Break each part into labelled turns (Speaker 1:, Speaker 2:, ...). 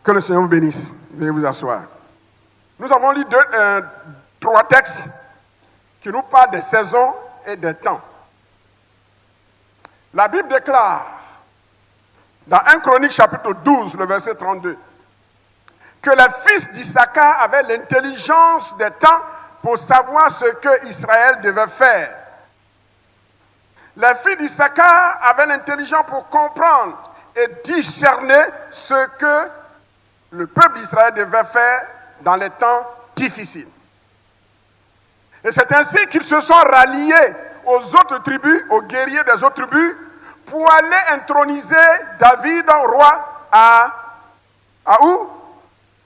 Speaker 1: Que le Seigneur vous bénisse. Veuillez vous asseoir. Nous avons lu 3 textes qui nous parlent des saisons et des temps. La Bible déclare, dans 1 Chronique chapitre 12, le verset 32, que les fils d'Issachar avaient l'intelligence des temps pour savoir ce que Israël devait faire. Les fils d'Issachar avaient l'intelligence pour comprendre et discerner ce que le peuple d'Israël devait faire dans les temps difficiles. Et c'est ainsi qu'ils se sont ralliés aux autres tribus, aux guerriers des autres tribus, pour aller introniser David roi à où?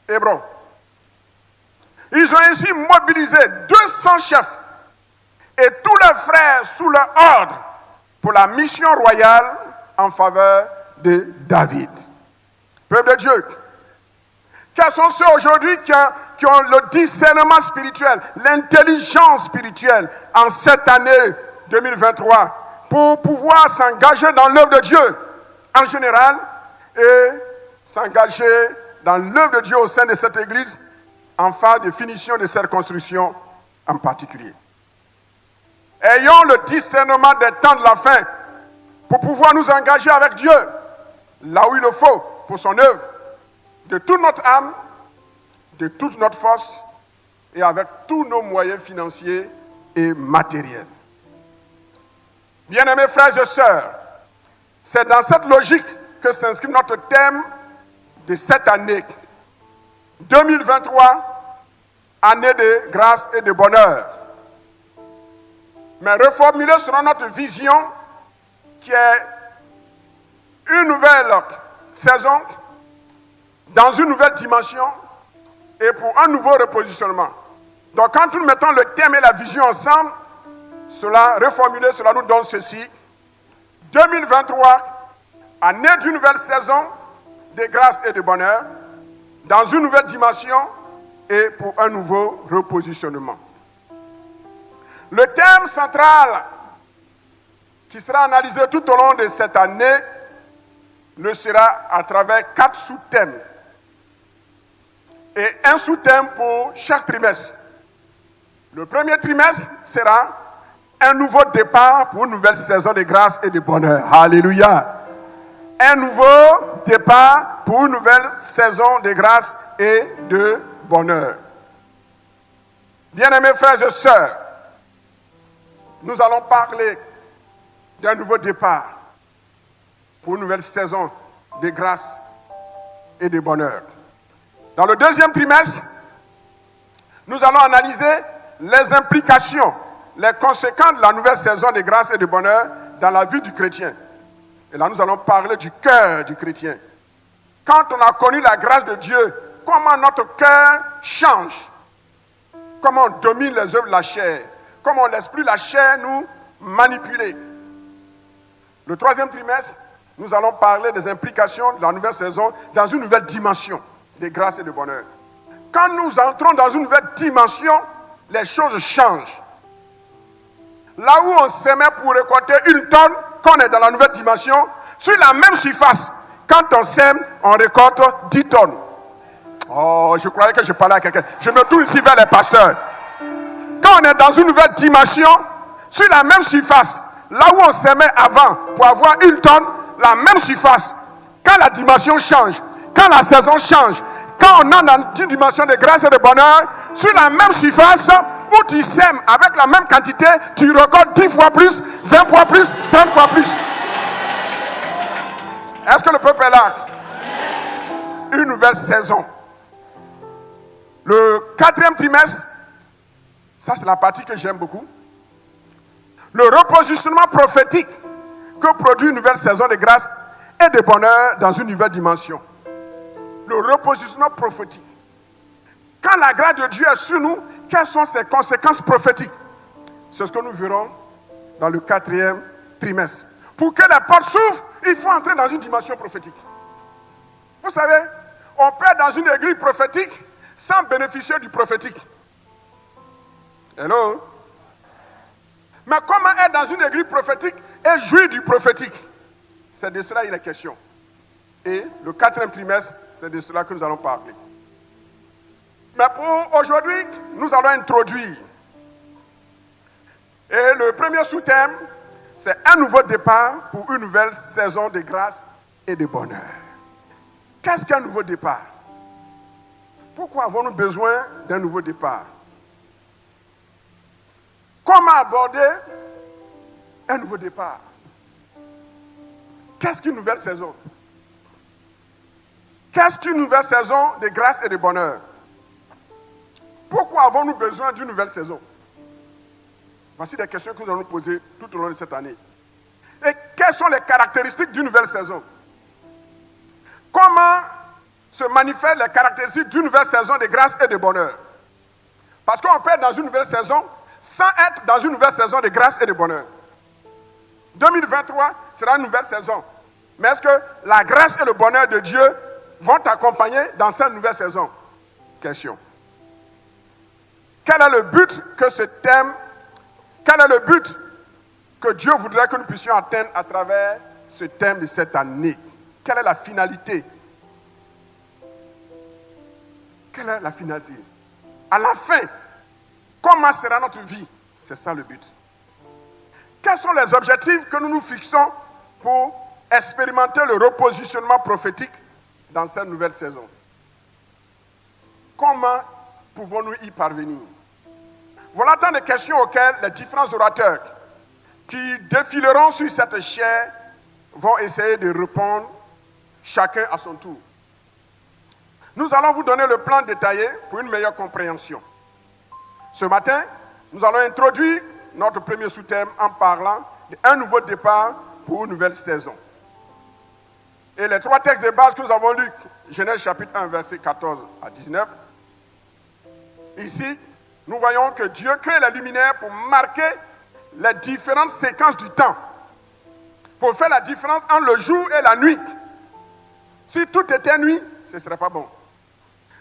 Speaker 1: Hébron. Ils ont ainsi mobilisé 200 chefs et tous leurs frères sous leur ordre pour la mission royale en faveur de David. Peuple de Dieu, quels sont ceux aujourd'hui qui ont le discernement spirituel, l'intelligence spirituelle en cette année 2023 pour pouvoir s'engager dans l'œuvre de Dieu en général et s'engager dans l'œuvre de Dieu au sein de cette église en phase de finition de cette construction en particulier. Ayons le discernement des temps de la fin pour pouvoir nous engager avec Dieu là où il le faut pour son œuvre, de toute notre âme, de toute notre force et avec tous nos moyens financiers et matériels. Bien-aimés frères et sœurs, c'est dans cette logique que s'inscrit notre thème de cette année 2023, année de grâce et de bonheur. Mais reformuler selon notre vision qui est une nouvelle saison dans une nouvelle dimension et pour un nouveau repositionnement. Donc quand nous mettons le thème et la vision ensemble, reformuler, cela nous donne ceci. 2023, année d'une nouvelle saison de grâce et de bonheur, dans une nouvelle dimension et pour un nouveau repositionnement. Le thème central qui sera analysé tout au long de cette année le sera à travers 4 sous-thèmes et un sous-thème pour chaque trimestre. Le premier trimestre sera un nouveau départ pour une nouvelle saison de grâce et de bonheur. Alléluia. Un nouveau départ pour une nouvelle saison de grâce et de bonheur. Bien-aimés frères et sœurs, nous allons parler d'un nouveau départ pour une nouvelle saison de grâce et de bonheur. Dans le deuxième trimestre, nous allons analyser les implications, les conséquences de la nouvelle saison de grâce et de bonheur dans la vie du chrétien. Et là, nous allons parler du cœur du chrétien. Quand on a connu la grâce de Dieu, comment notre cœur change, comment on domine les œuvres de la chair, comment l'esprit de la chair nous manipule. Le troisième trimestre, nous allons parler des implications de la nouvelle saison dans une nouvelle dimension de grâce et de bonheur. Quand nous entrons dans une nouvelle dimension, les choses changent. Là où on s'aimait pour récolter 1 tonne, quand on est dans la nouvelle dimension, sur la même surface, quand on sème, on récolte 10 tonnes. Oh, je croyais que je parlais à quelqu'un. Je me tourne ici vers les pasteurs. Quand on est dans une nouvelle dimension, sur la même surface, là où on s'aimait avant pour avoir 1 tonne, la même surface, quand la dimension change, quand la saison change, quand on est dans une dimension de grâce et de bonheur, sur la même surface, où tu sèmes avec la même quantité, tu récoltes 10 fois plus, 20 fois plus, 30 fois plus. Est-ce que le peuple est là? Une nouvelle saison. Le 4e trimestre, ça c'est la partie que j'aime beaucoup. Le repositionnement prophétique que produit une nouvelle saison de grâce et de bonheur dans une nouvelle dimension. Le repositionnement prophétique. Quand la grâce de Dieu est sur nous, quelles sont ses conséquences prophétiques? C'est ce que nous verrons dans le 4e trimestre. Pour que la porte s'ouvre, il faut entrer dans une dimension prophétique. Vous savez, on peut être dans une église prophétique sans bénéficier du prophétique. Hello? Mais comment être dans une église prophétique et jouir du prophétique? C'est de cela il est question. Et le 4e trimestre, c'est de cela que nous allons parler. Mais pour aujourd'hui, nous allons introduire. Et le premier sous-thème, c'est un nouveau départ pour une nouvelle saison de grâce et de bonheur. Qu'est-ce qu'un nouveau départ? Pourquoi avons-nous besoin d'un nouveau départ? Comment aborder un nouveau départ? Qu'est-ce qu'une nouvelle saison? Qu'est-ce qu'une nouvelle saison de grâce et de bonheur? Pourquoi avons-nous besoin d'une nouvelle saison? Voici des questions que nous allons nous poser tout au long de cette année. Et quelles sont les caractéristiques d'une nouvelle saison? Comment se manifestent les caractéristiques d'une nouvelle saison de grâce et de bonheur? Parce qu'on peut être dans une nouvelle saison sans être dans une nouvelle saison de grâce et de bonheur. 2023 sera une nouvelle saison. Mais est-ce que la grâce et le bonheur de Dieu vont t'accompagner dans cette nouvelle saison? Question. Quel est le but que ce thème, quel est le but que Dieu voudrait que nous puissions atteindre à travers ce thème de cette année? Quelle est la finalité? Quelle est la finalité? À la fin, comment sera notre vie? C'est ça le but. Quels sont les objectifs que nous nous fixons pour expérimenter le repositionnement prophétique dans cette nouvelle saison? Comment pouvons-nous y parvenir? Voilà tant de questions auxquelles les différents orateurs qui défileront sur cette chaire vont essayer de répondre chacun à son tour. Nous allons vous donner le plan détaillé pour une meilleure compréhension. Ce matin, nous allons introduire notre premier sous-thème en parlant d'un nouveau départ pour une nouvelle saison. Et les 3 textes de base que nous avons lus, Genèse chapitre 1, verset 14 à 19. Ici, nous voyons que Dieu crée les luminaires pour marquer les différentes séquences du temps, pour faire la différence entre le jour et la nuit. Si tout était nuit, ce ne serait pas bon.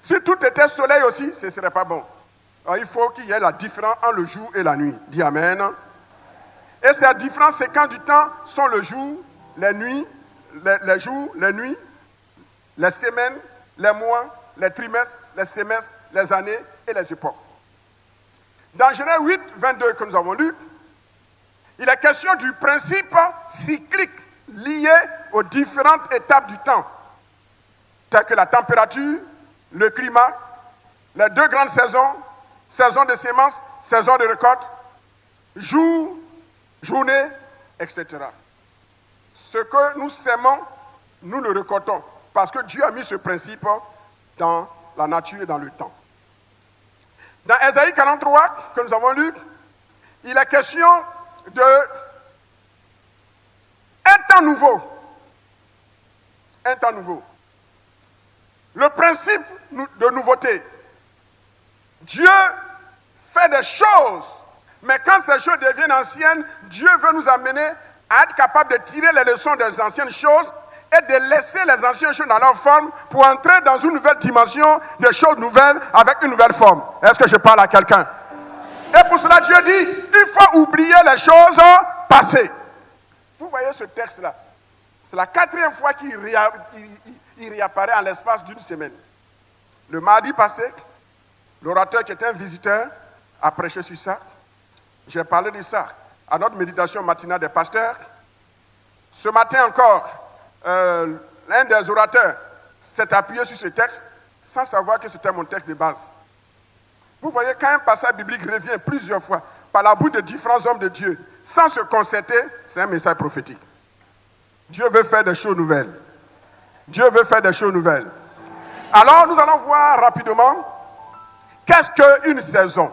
Speaker 1: Si tout était soleil aussi, ce ne serait pas bon. Alors, il faut qu'il y ait la différence entre le jour et la nuit. Dis Amen. Et ces différentes séquences du temps sont le jour, les nuits, les jours, les nuits, les semaines, les mois, les trimestres, les semestres, les années et les époques. Dans Genèse 8, 22 que nous avons lu, il est question du principe cyclique lié aux différentes étapes du temps, telles que la température, le climat, les 2 grandes saisons, saison de semences, saison de récolte, jour, journée, etc. Ce que nous sémons, nous le récoltons, parce que Dieu a mis ce principe dans la nature et dans le temps. Dans Ésaïe 43, que nous avons lu, il est question de un temps nouveau. Un temps nouveau. Le principe de nouveauté. Dieu fait des choses, mais quand ces choses deviennent anciennes, Dieu veut nous amener à être capable de tirer les leçons des anciennes choses et de laisser les anciennes choses dans leur forme pour entrer dans une nouvelle dimension des choses nouvelles avec une nouvelle forme. Est-ce que je parle à quelqu'un? Et pour cela, Dieu dit, il faut oublier les choses passées. Vous voyez ce texte-là? C'est la 4e fois qu'il réapparaît en l'espace d'une semaine. Le mardi passé, l'orateur qui était un visiteur a prêché sur ça. J'ai parlé de ça à notre méditation matinale des pasteurs. Ce matin encore, l'un des orateurs s'est appuyé sur ce texte sans savoir que c'était mon texte de base. Vous voyez, quand un passage biblique revient plusieurs fois par la bouche de différents hommes de Dieu, sans se concerter, c'est un message prophétique. Dieu veut faire des choses nouvelles. Dieu veut faire des choses nouvelles. Alors, nous allons voir rapidement qu'est-ce qu'une saison.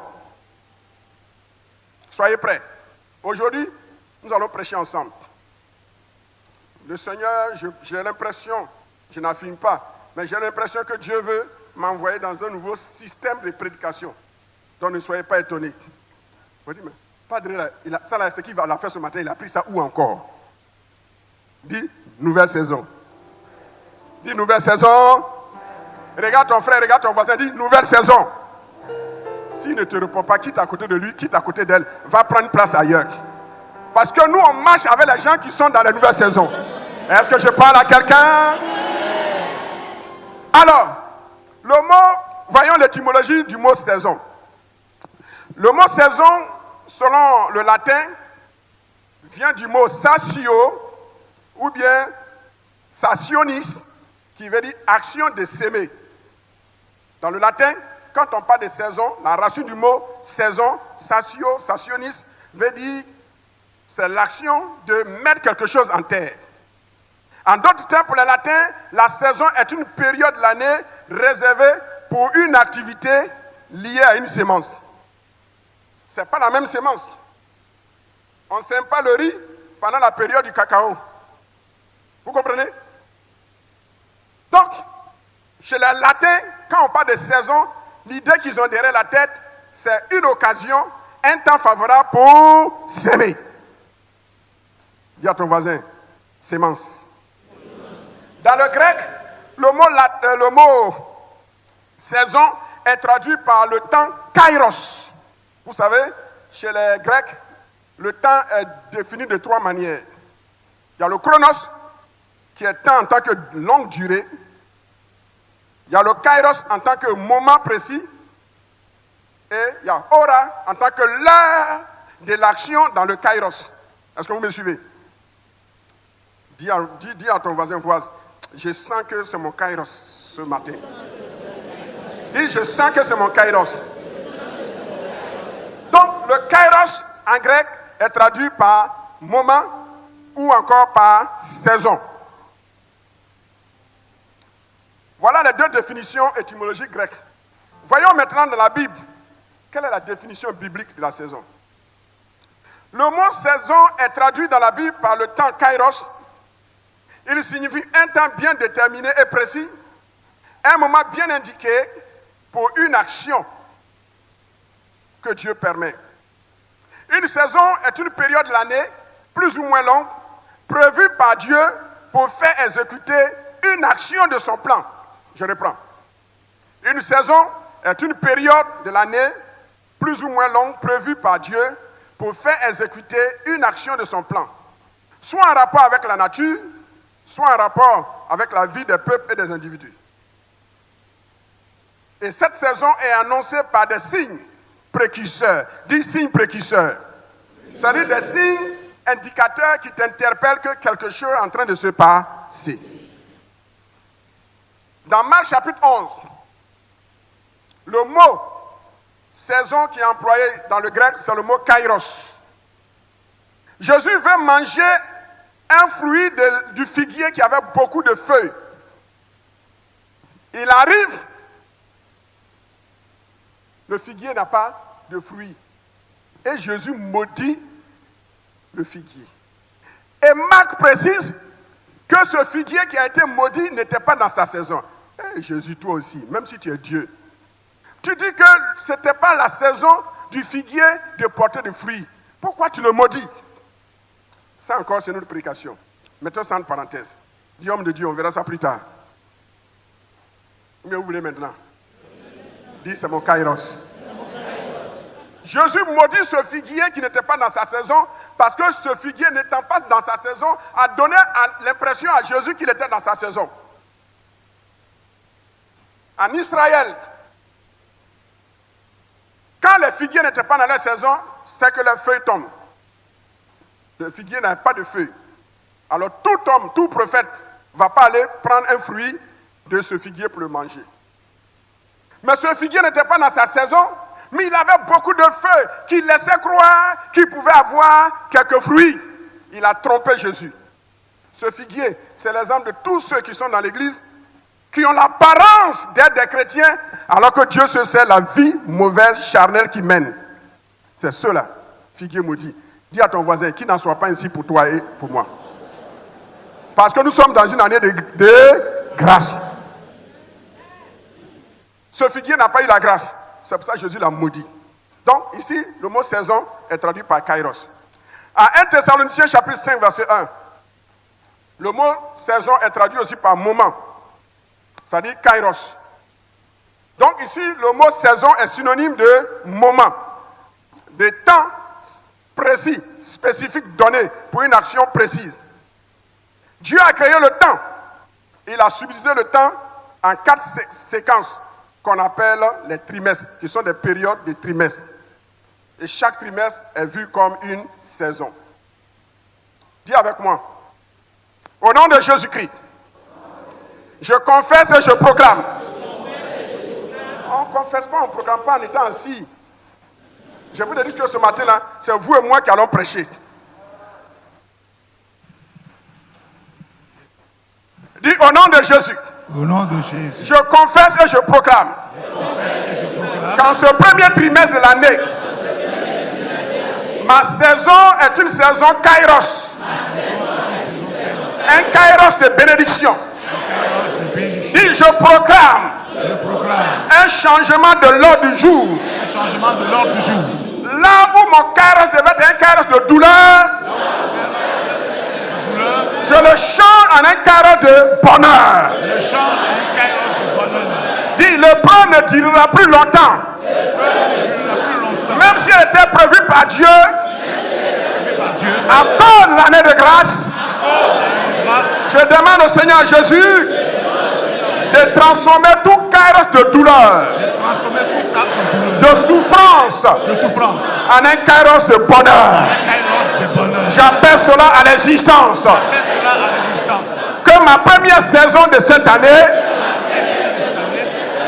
Speaker 1: Soyez prêts. Aujourd'hui, nous allons prêcher ensemble. Le Seigneur, j'ai l'impression, je n'affirme pas, mais j'ai l'impression que Dieu veut m'envoyer dans un nouveau système de prédication. Donc ne soyez pas étonnés. Vous dites, mais Padre, ça là, ce qu'il va faire ce matin, il a pris ça où encore? Dis, nouvelle saison. Dis, nouvelle saison. Regarde ton frère, regarde ton voisin, dis, nouvelle saison. S'il ne te répond pas, quitte à côté de lui, quitte à côté d'elle, va prendre place ailleurs. Parce que nous, on marche avec les gens qui sont dans la nouvelle saison. Est-ce que je parle à quelqu'un? Alors, le mot, voyons l'étymologie du mot saison. Le mot saison, selon le latin, vient du mot satio ou bien sationis, qui veut dire action de s'aimer. Dans le latin, quand on parle de saison, la racine du mot saison, satio, sationis, veut dire c'est l'action de mettre quelque chose en terre. En d'autres termes, pour les latins, la saison est une période de l'année réservée pour une activité liée à une sémence. Ce n'est pas la même sémence. On ne sème pas le riz pendant la période du cacao. Vous comprenez? Donc, chez les latins, quand on parle de saison, l'idée qu'ils ont derrière la tête, c'est une occasion, un temps favorable pour s'aimer. Dis à ton voisin, sémence. Dans le grec, le mot saison est traduit par le temps kairos. Vous savez, chez les Grecs, le temps est défini de 3 manières. Il y a le chronos, qui est temps en tant que longue durée. Il y a le kairos en tant que moment précis. Et il y a ora en tant que l'heure de l'action dans le kairos. Est-ce que vous me suivez? Dis à ton voisin, je sens que c'est mon kairos ce matin. Dis, je sens que c'est mon kairos. Donc, le kairos en grec est traduit par moment ou encore par saison. Voilà les 2 définitions étymologiques grecques. Voyons maintenant dans la Bible, quelle est la définition biblique de la saison. Le mot saison est traduit dans la Bible par le temps kairos. Il signifie un temps bien déterminé et précis, un moment bien indiqué pour une action que Dieu permet. Une saison est une période de l'année, plus ou moins longue, prévue par Dieu pour faire exécuter une action de son plan. Je reprends. Une saison est une période de l'année, plus ou moins longue, prévue par Dieu pour faire exécuter une action de son plan. Soit en rapport avec la nature, soit en rapport avec la vie des peuples et des individus. Et cette saison est annoncée par des signes précurseurs. Dis signes précurseurs. C'est-à-dire des signes indicateurs qui t'interpellent que quelque chose est en train de se passer. Dans Marc chapitre 11, le mot saison qui est employé dans le grec, c'est le mot kairos. Jésus veut manger un fruit du figuier qui avait beaucoup de feuilles. Il arrive, le figuier n'a pas de fruits. Et Jésus maudit le figuier. Et Marc précise que ce figuier qui a été maudit n'était pas dans sa saison. Et Jésus, toi aussi, même si tu es Dieu, tu dis que ce n'était pas la saison du figuier de porter des fruits. Pourquoi tu le maudis? Ça encore, c'est notre prédication. Mettons ça en parenthèse. Dis homme de Dieu, on verra ça plus tard. Combien vous voulez maintenant? Dis, c'est mon kairos. Jésus maudit ce figuier qui n'était pas dans sa saison parce que ce figuier n'étant pas dans sa saison a donné l'impression à Jésus qu'il était dans sa saison. En Israël, quand les figuiers n'étaient pas dans leur saison, c'est que les feuilles tombent. Le figuier n'a pas de feuilles. Alors tout homme, tout prophète ne va pas aller prendre un fruit de ce figuier pour le manger. Mais ce figuier n'était pas dans sa saison, mais il avait beaucoup de feuilles qui laissaient croire qu'il pouvait avoir quelques fruits. Il a trompé Jésus. Ce figuier, c'est l'exemple de tous ceux qui sont dans l'église, qui ont l'apparence d'être des chrétiens, alors que Dieu se sait la vie mauvaise, charnelle qu'ils mènent. C'est ceux-là, figuier maudit. Dis à ton voisin, qu'il n'en soit pas ainsi pour toi et pour moi. Parce que nous sommes dans une année de grâce. Ce figuier n'a pas eu la grâce. C'est pour ça que Jésus l'a maudit. Donc, ici, le mot saison est traduit par kairos. À 1 Thessaloniciens chapitre 5, verset 1, le mot saison est traduit aussi par moment. C'est-à-dire kairos. Donc, ici, le mot saison est synonyme de moment. De temps précis, spécifique, donné pour une action précise. Dieu a créé le temps. Il a subdivisé le temps en 4 séquences qu'on appelle les trimestres, qui sont des périodes de trimestres. Et chaque trimestre est vu comme une saison. Dis avec moi. Au nom de Jésus-Christ, je confesse et je proclame. On ne confesse pas, on ne proclame pas en étant assis. Je vous dis que ce matin-là, c'est vous et moi qui allons prêcher. Dis au nom de Jésus.
Speaker 2: Au nom de Jésus.
Speaker 1: Je confesse et je proclame. Qu'en ce premier trimestre de l'année, ma saison est une saison Kairos. Un Kairos de bénédiction. Dis, je proclame. Un changement de l'ordre du jour. Là où mon Kairos devait être un Kairos de douleur, je le change en un Kairos de bonheur. Dis, le plan ne durera plus longtemps. Même si elle était prévue par Dieu, accorde l'année de grâce. Je demande au Seigneur Jésus de transformer tout Kairos de douleur, de souffrance, en un Kairos de bonheur. J'appelle cela à l'existence. Que ma première saison de cette année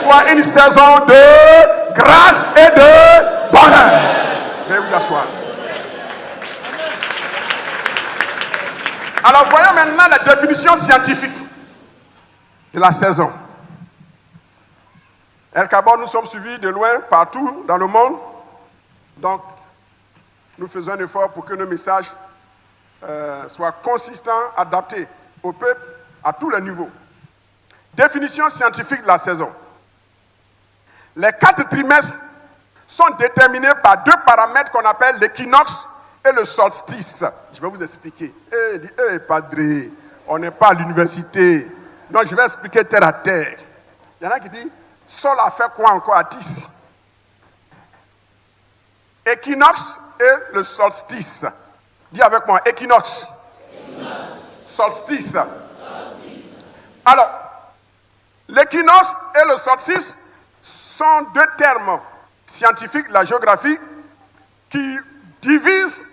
Speaker 1: soit une saison de grâce et de bonheur. Veuillez vous asseoir. Alors voyons maintenant la définition scientifique de la saison. El Kabod, nous sommes suivis de loin partout dans le monde. Donc, nous faisons un effort pour que nos messages soient consistants, adaptés au peuple à tous les niveaux. Définition scientifique de la saison. Les 4 trimestres sont déterminés par 2 paramètres qu'on appelle l'équinoxe et le solstice. Je vais vous expliquer. Padre, on n'est pas à l'université. Donc je vais expliquer terre à terre. Il y en a qui disent, Sol a fait quoi encore à 10? Équinoxe et le solstice. Dis avec moi, équinoxe. Solstice. Alors, l'équinoxe et le solstice sont 2 termes scientifiques de la géographie qui divisent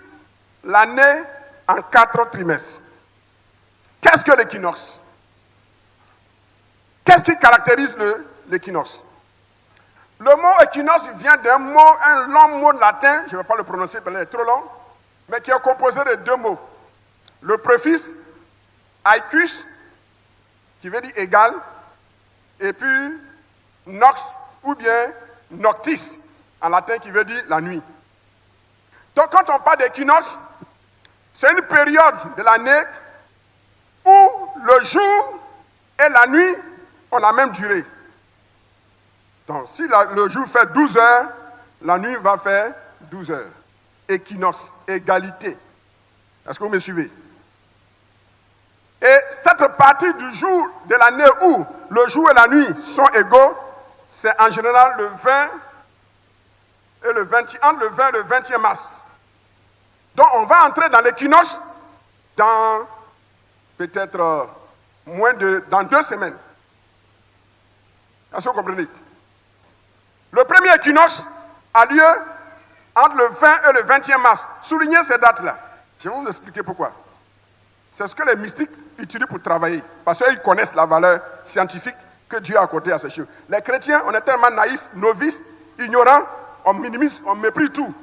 Speaker 1: l'année en 4 trimestres. Qu'est-ce que l'équinoxe? Qu'est-ce qui caractérise l'équinoxe? Le mot équinoxe vient d'un mot, un long mot latin, je ne vais pas le prononcer parce qu'il est trop long, mais qui est composé de 2 mots. Le préfixe aicus, qui veut dire égal, et puis nox ou bien noctis, en latin qui veut dire la nuit. Donc quand on parle d'équinoxe, c'est une période de l'année où le jour et la nuit ont la même durée. Donc si le jour fait 12 heures, la nuit va faire 12 heures. Équinoxe, égalité. Est-ce que vous me suivez? Et cette partie du jour de l'année où le jour et la nuit sont égaux, c'est en général le 20 et le 20, entre le 20 et le 21 mars. Donc on va entrer dans l'équinoxe dans peut-être dans 2 semaines. Est-ce que vous comprenez? Le premier équinoxe a lieu entre le 20 et le 21 mars. Soulignez ces dates-là. Je vais vous expliquer pourquoi. C'est ce que les mystiques utilisent pour travailler. Parce qu'ils connaissent la valeur scientifique que Dieu a accordée à ces choses. Les chrétiens, on est tellement naïfs, novices, ignorants, on minimise, on méprise tout.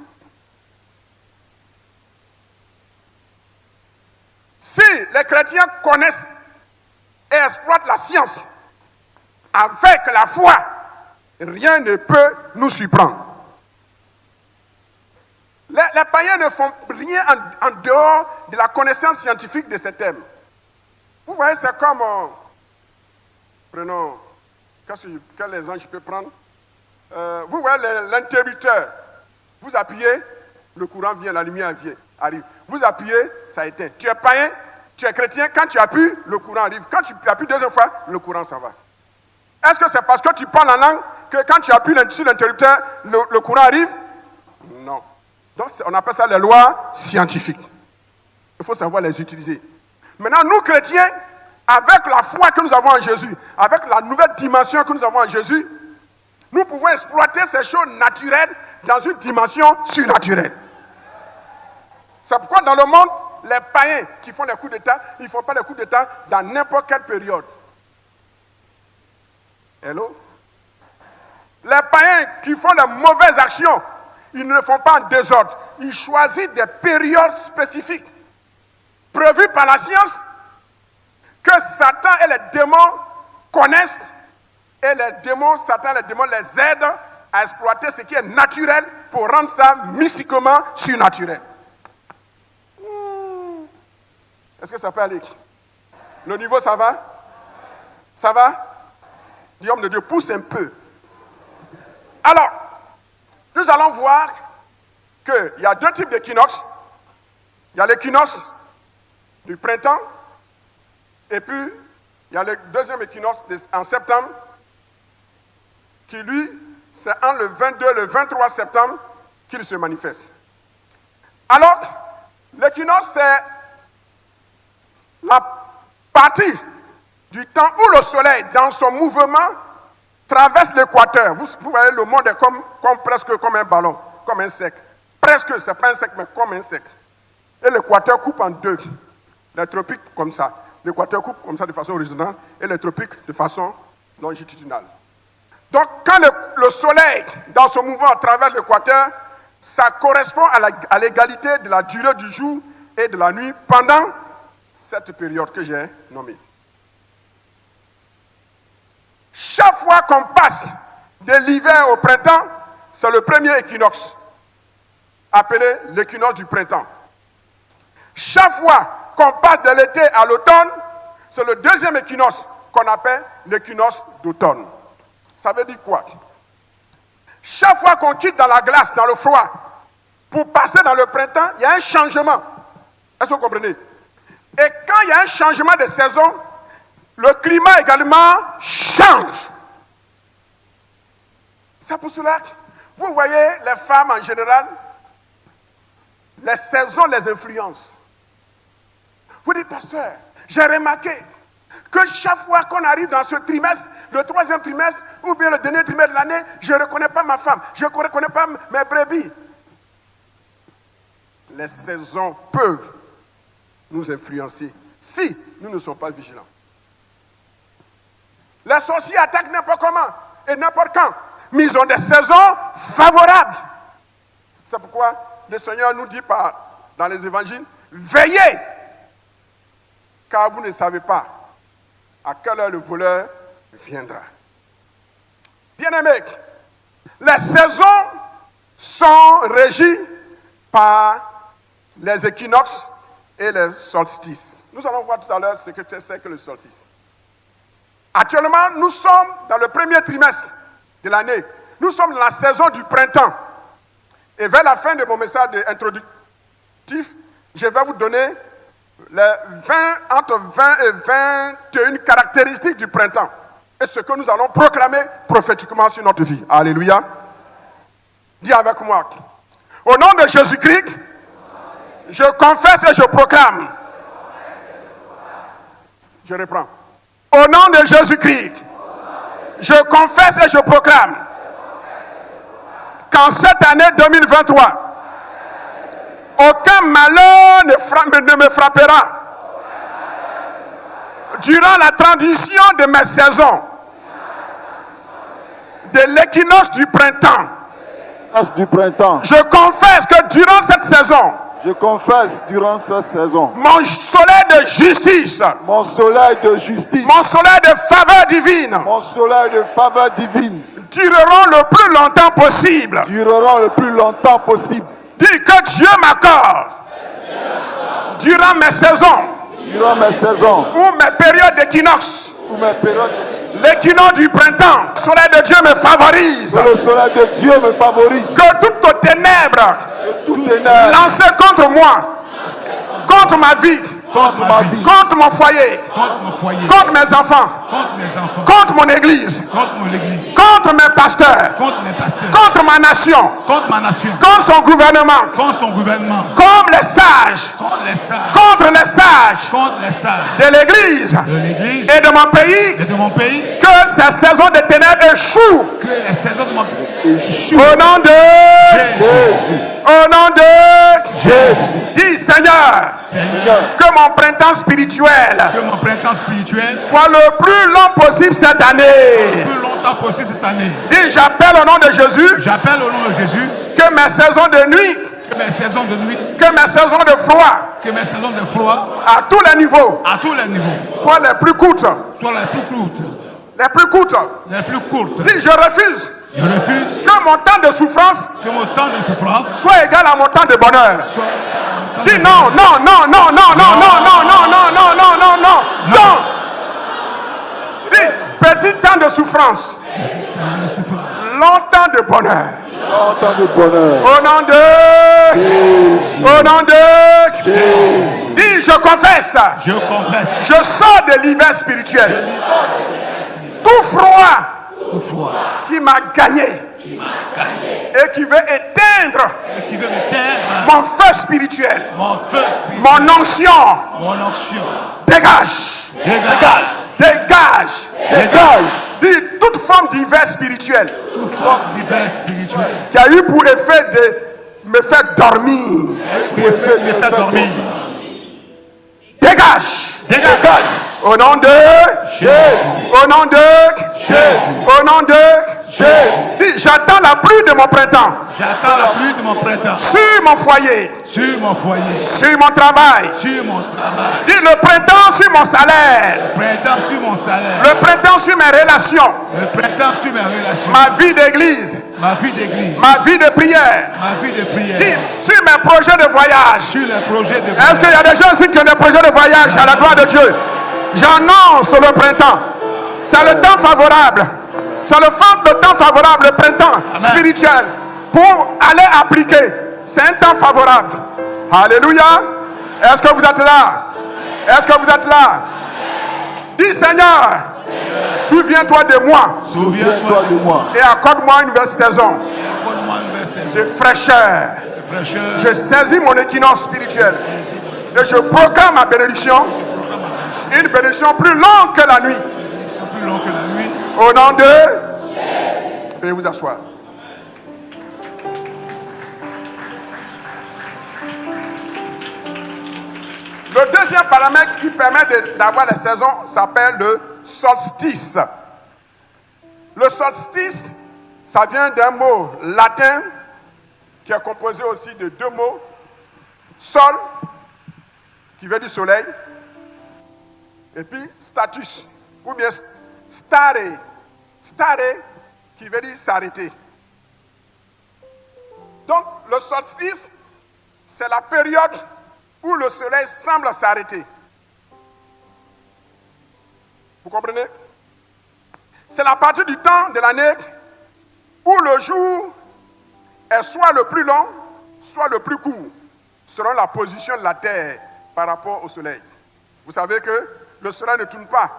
Speaker 1: Si les chrétiens connaissent et exploitent la science avec la foi, rien ne peut nous surprendre. Les païens ne font rien en dehors de la connaissance scientifique de ces thèmes. Vous voyez, c'est comme... prenons... Quel exemple je peux prendre? Vous voyez l'interrupteur. Vous appuyez, le courant vient, la lumière arrive. Vous appuyez, ça éteint. Tu es païen, tu es chrétien, quand tu appuies, le courant arrive. Quand tu appuies 2e fois, le courant s'en va. Est-ce que c'est parce que tu parles en langue que quand tu appuies sur l'interrupteur, le courant arrive? Non. Donc on appelle ça les lois scientifiques. Il faut savoir les utiliser. Maintenant, nous chrétiens, avec la foi que nous avons en Jésus, avec la nouvelle dimension que nous avons en Jésus, nous pouvons exploiter ces choses naturelles dans une dimension surnaturelle. C'est pourquoi dans le monde, les païens qui font les coups d'État, ils ne font pas les coups d'État dans n'importe quelle période. Hello? Les païens qui font les mauvaises actions, ils ne le font pas en désordre. Ils choisissent des périodes spécifiques, prévues par la science, que Satan et les démons connaissent. Et les démons, Satan et les démons les aident à exploiter ce qui est naturel pour rendre ça mystiquement surnaturel. Est-ce que ça peut aller? Le niveau, ça va? Ça va? Dis homme de Dieu, pousse un peu. Alors, nous allons voir qu'il y a deux types d'équinoxes. Il y a l'équinoxe du printemps, et puis il y a le deuxième équinoxe en septembre, qui lui, c'est entre le 22 et le 23 septembre qu'il se manifeste. Alors, l'équinoxe, c'est la partie du temps où le soleil, dans son mouvement, traverse l'équateur. Vous voyez, le monde est presque comme un ballon, comme un cercle. Presque, c'est pas un cercle, mais comme un cercle. Et l'équateur coupe en deux. Les tropiques, comme ça. L'équateur coupe comme ça de façon horizontale et les tropiques de façon longitudinale. Donc, quand le soleil, dans son mouvement, traverse l'équateur, ça correspond à l'égalité de la durée du jour et de la nuit pendant cette période que j'ai nommée. Chaque fois qu'on passe de l'hiver au printemps, c'est le premier équinoxe, appelé l'équinoxe du printemps. Chaque fois qu'on passe de l'été à l'automne, c'est le deuxième équinoxe qu'on appelle l'équinoxe d'automne. Ça veut dire quoi? Chaque fois qu'on quitte dans la glace, dans le froid, pour passer dans le printemps, il y a un changement. Est-ce que vous comprenez? Et quand il y a un changement de saison, le climat également change. C'est pour cela que vous voyez les femmes en général, les saisons les influencent. Vous dites, pasteur, j'ai remarqué que chaque fois qu'on arrive dans ce trimestre, le troisième trimestre, ou bien le dernier trimestre de l'année, je ne reconnais pas ma femme, je ne reconnais pas mes brebis. Les saisons peuvent nous influencer si nous ne sommes pas vigilants. Les sorciers attaquent n'importe comment et n'importe quand, mais ils ont des saisons favorables. C'est pourquoi le Seigneur nous dit dans les évangiles, veillez, car vous ne savez pas à quelle heure le voleur viendra. Bien-aimés, les saisons sont régies par les équinoxes et les solstices. Nous allons voir tout à l'heure ce que c'est que le solstice. Actuellement, nous sommes dans le premier trimestre de l'année. Nous sommes dans la saison du printemps. Et vers la fin de mon message introductif, je vais vous donner entre 20 et 21 caractéristiques du printemps. Et ce que nous allons proclamer prophétiquement sur notre vie. Alléluia. Dis avec moi. Au nom de Jésus-Christ, je confesse et je proclame. Je reprends. Au nom de Jésus-Christ, je confesse et je proclame qu'en cette année 2023, aucun malheur ne me frappera. Durant la transition de mes saisons, de l'équinoxe du printemps, je confesse que durant cette saison, mon soleil de justice, mon soleil de faveur divine, dureront le plus longtemps possible. Dis que Dieu m'accorde durant mes saisons ou mes périodes d'équinoxe, l'équinoxe du printemps, le soleil de Dieu me favorise. Que toutes ténèbres lancées contre moi, contre ma vie,
Speaker 2: contre ma vie,
Speaker 1: contre mon foyer, contre mes enfants, contre mon église, contre mes pasteurs, contre ma nation, contre son gouvernement, contre les sages, contre les sages de l'église et de mon pays, que ces saisons de ténèbres échouent. Au nom de Jésus. Au nom de Jésus. Dis Seigneur, que mon printemps spirituel soit le plus long possible cette année. Dis j'appelle au nom de Jésus. Que mes saisons de nuit, que mes saisons de froid, à tous les niveaux, soient les plus courtes. Les plus courtes. Dis je refuse. Que mon temps de souffrance soit égal à mon temps de bonheur. Dis non. Dis petit temps de souffrance. Longtemps de bonheur. Au nom de Jésus. Au nom de Jésus. Dis je confesse. Je sors de l'hiver spirituel. Tout froid qui m'a gagné et qui veut éteindre mon feu spirituel, mon onction, dégage. Dis toute forme d'hiver spirituel qui a eu pour effet de me faire dormir. Dégage. Au nom de Jésus. Au nom de Jésus. Au nom de Jésus. Dis, j'attends la pluie de mon printemps. Sur mon foyer. Sur mon travail. Dis le printemps sur mon salaire. Le printemps sur mes relations. Ma vie d'église. Ma vie de prière. Dis, sur mes projets de voyage. Est-ce qu'il y a des gens ici qui ont des projets de voyage à la gloire de Dieu? J'annonce le printemps. C'est le temps favorable. C'est le temps favorable, le printemps spirituel. Pour aller appliquer. C'est un temps favorable. Alléluia. Est-ce que vous êtes là? Est-ce que vous êtes là? Dis Seigneur, souviens-toi de moi. Et accorde-moi une nouvelle saison de fraîcheur. Je saisis mon équinoxe spirituel. Et je proclame ma bénédiction. Une bénédiction plus longue que la nuit. Au nom de Jésus. Veuillez vous asseoir. Le deuxième paramètre qui permet d'avoir les saisons s'appelle le solstice. Le solstice, ça vient d'un mot latin qui est composé aussi de deux mots. Sol, qui veut dire soleil, et puis status, ou bien stare, qui veut dire s'arrêter. Donc, le solstice, c'est la période où le soleil semble s'arrêter. Vous comprenez? C'est la partie du temps de l'année où le jour est soit le plus long, soit le plus court, selon la position de la Terre par rapport au soleil. Vous savez que le soleil ne tourne pas.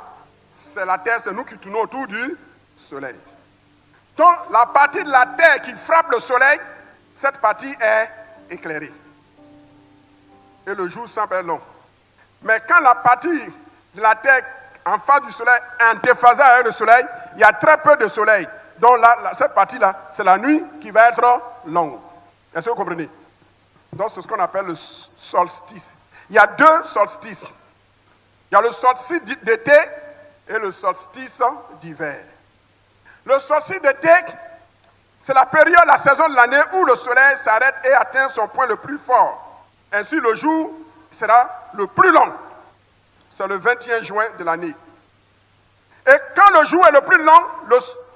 Speaker 1: C'est la Terre, c'est nous qui tournons autour du soleil. Donc, la partie de la Terre qui frappe le soleil, cette partie est éclairée. Et le jour semble être long. Mais quand la partie de la Terre en face du soleil est en déphasage avec le soleil, il y a très peu de soleil. Donc cette partie-là, c'est la nuit qui va être longue. Est-ce que vous comprenez? Donc c'est ce qu'on appelle le solstice. Il y a deux solstices. Il y a le solstice d'été et le solstice d'hiver. Le solstice d'été, c'est la période, la saison de l'année où le soleil s'arrête et atteint son point le plus fort. Ainsi, le jour sera le plus long. C'est le 21 juin de l'année. Et quand le jour est le plus long,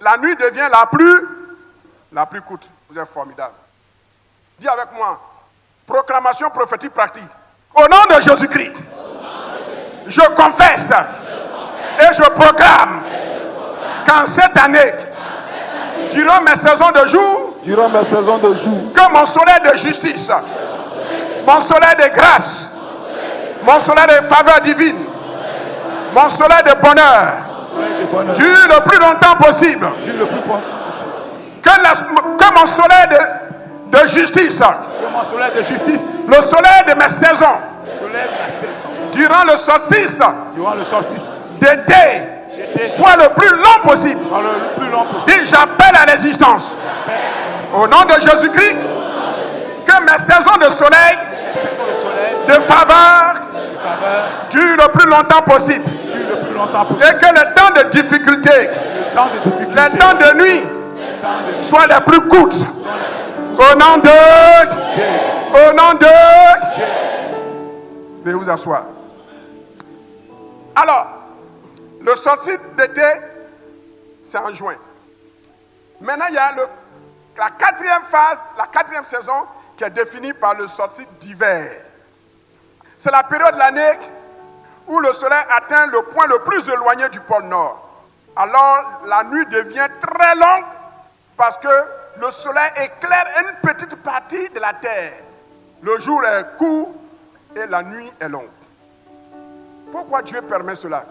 Speaker 1: la nuit devient la plus courte. Vous êtes formidable. Dis avec moi, proclamation prophétique pratique. Au nom de Jésus-Christ, je confesse et je proclame qu'en cette année, durant mes saisons de jour, que mon soleil de justice, mon soleil de grâce, Mon soleil de faveur divine. Mon soleil de bonheur. Dure le plus longtemps possible. Que mon soleil de justice. Le soleil de mes saisons. Durant le solstice. D'été. Soit le plus long possible. Si j'appelle à l'existence. Au nom de Jésus-Christ. Que mes saisons de soleil. De faveur. Durent le plus longtemps possible. Et que le temps de difficulté, les temps de nuit, soient les plus courts. Au nom de Jésus. Au nom de Jésus. Veuillez vous asseoir. Alors, le solstice d'été, c'est en juin. Maintenant, il y a la quatrième phase, la quatrième saison, qui est définie par le solstice d'hiver. C'est la période de l'année où le soleil atteint le point le plus éloigné du pôle Nord. Alors, la nuit devient très longue parce que le soleil éclaire une petite partie de la terre. Le jour est court et la nuit est longue. Pourquoi Dieu permet cela?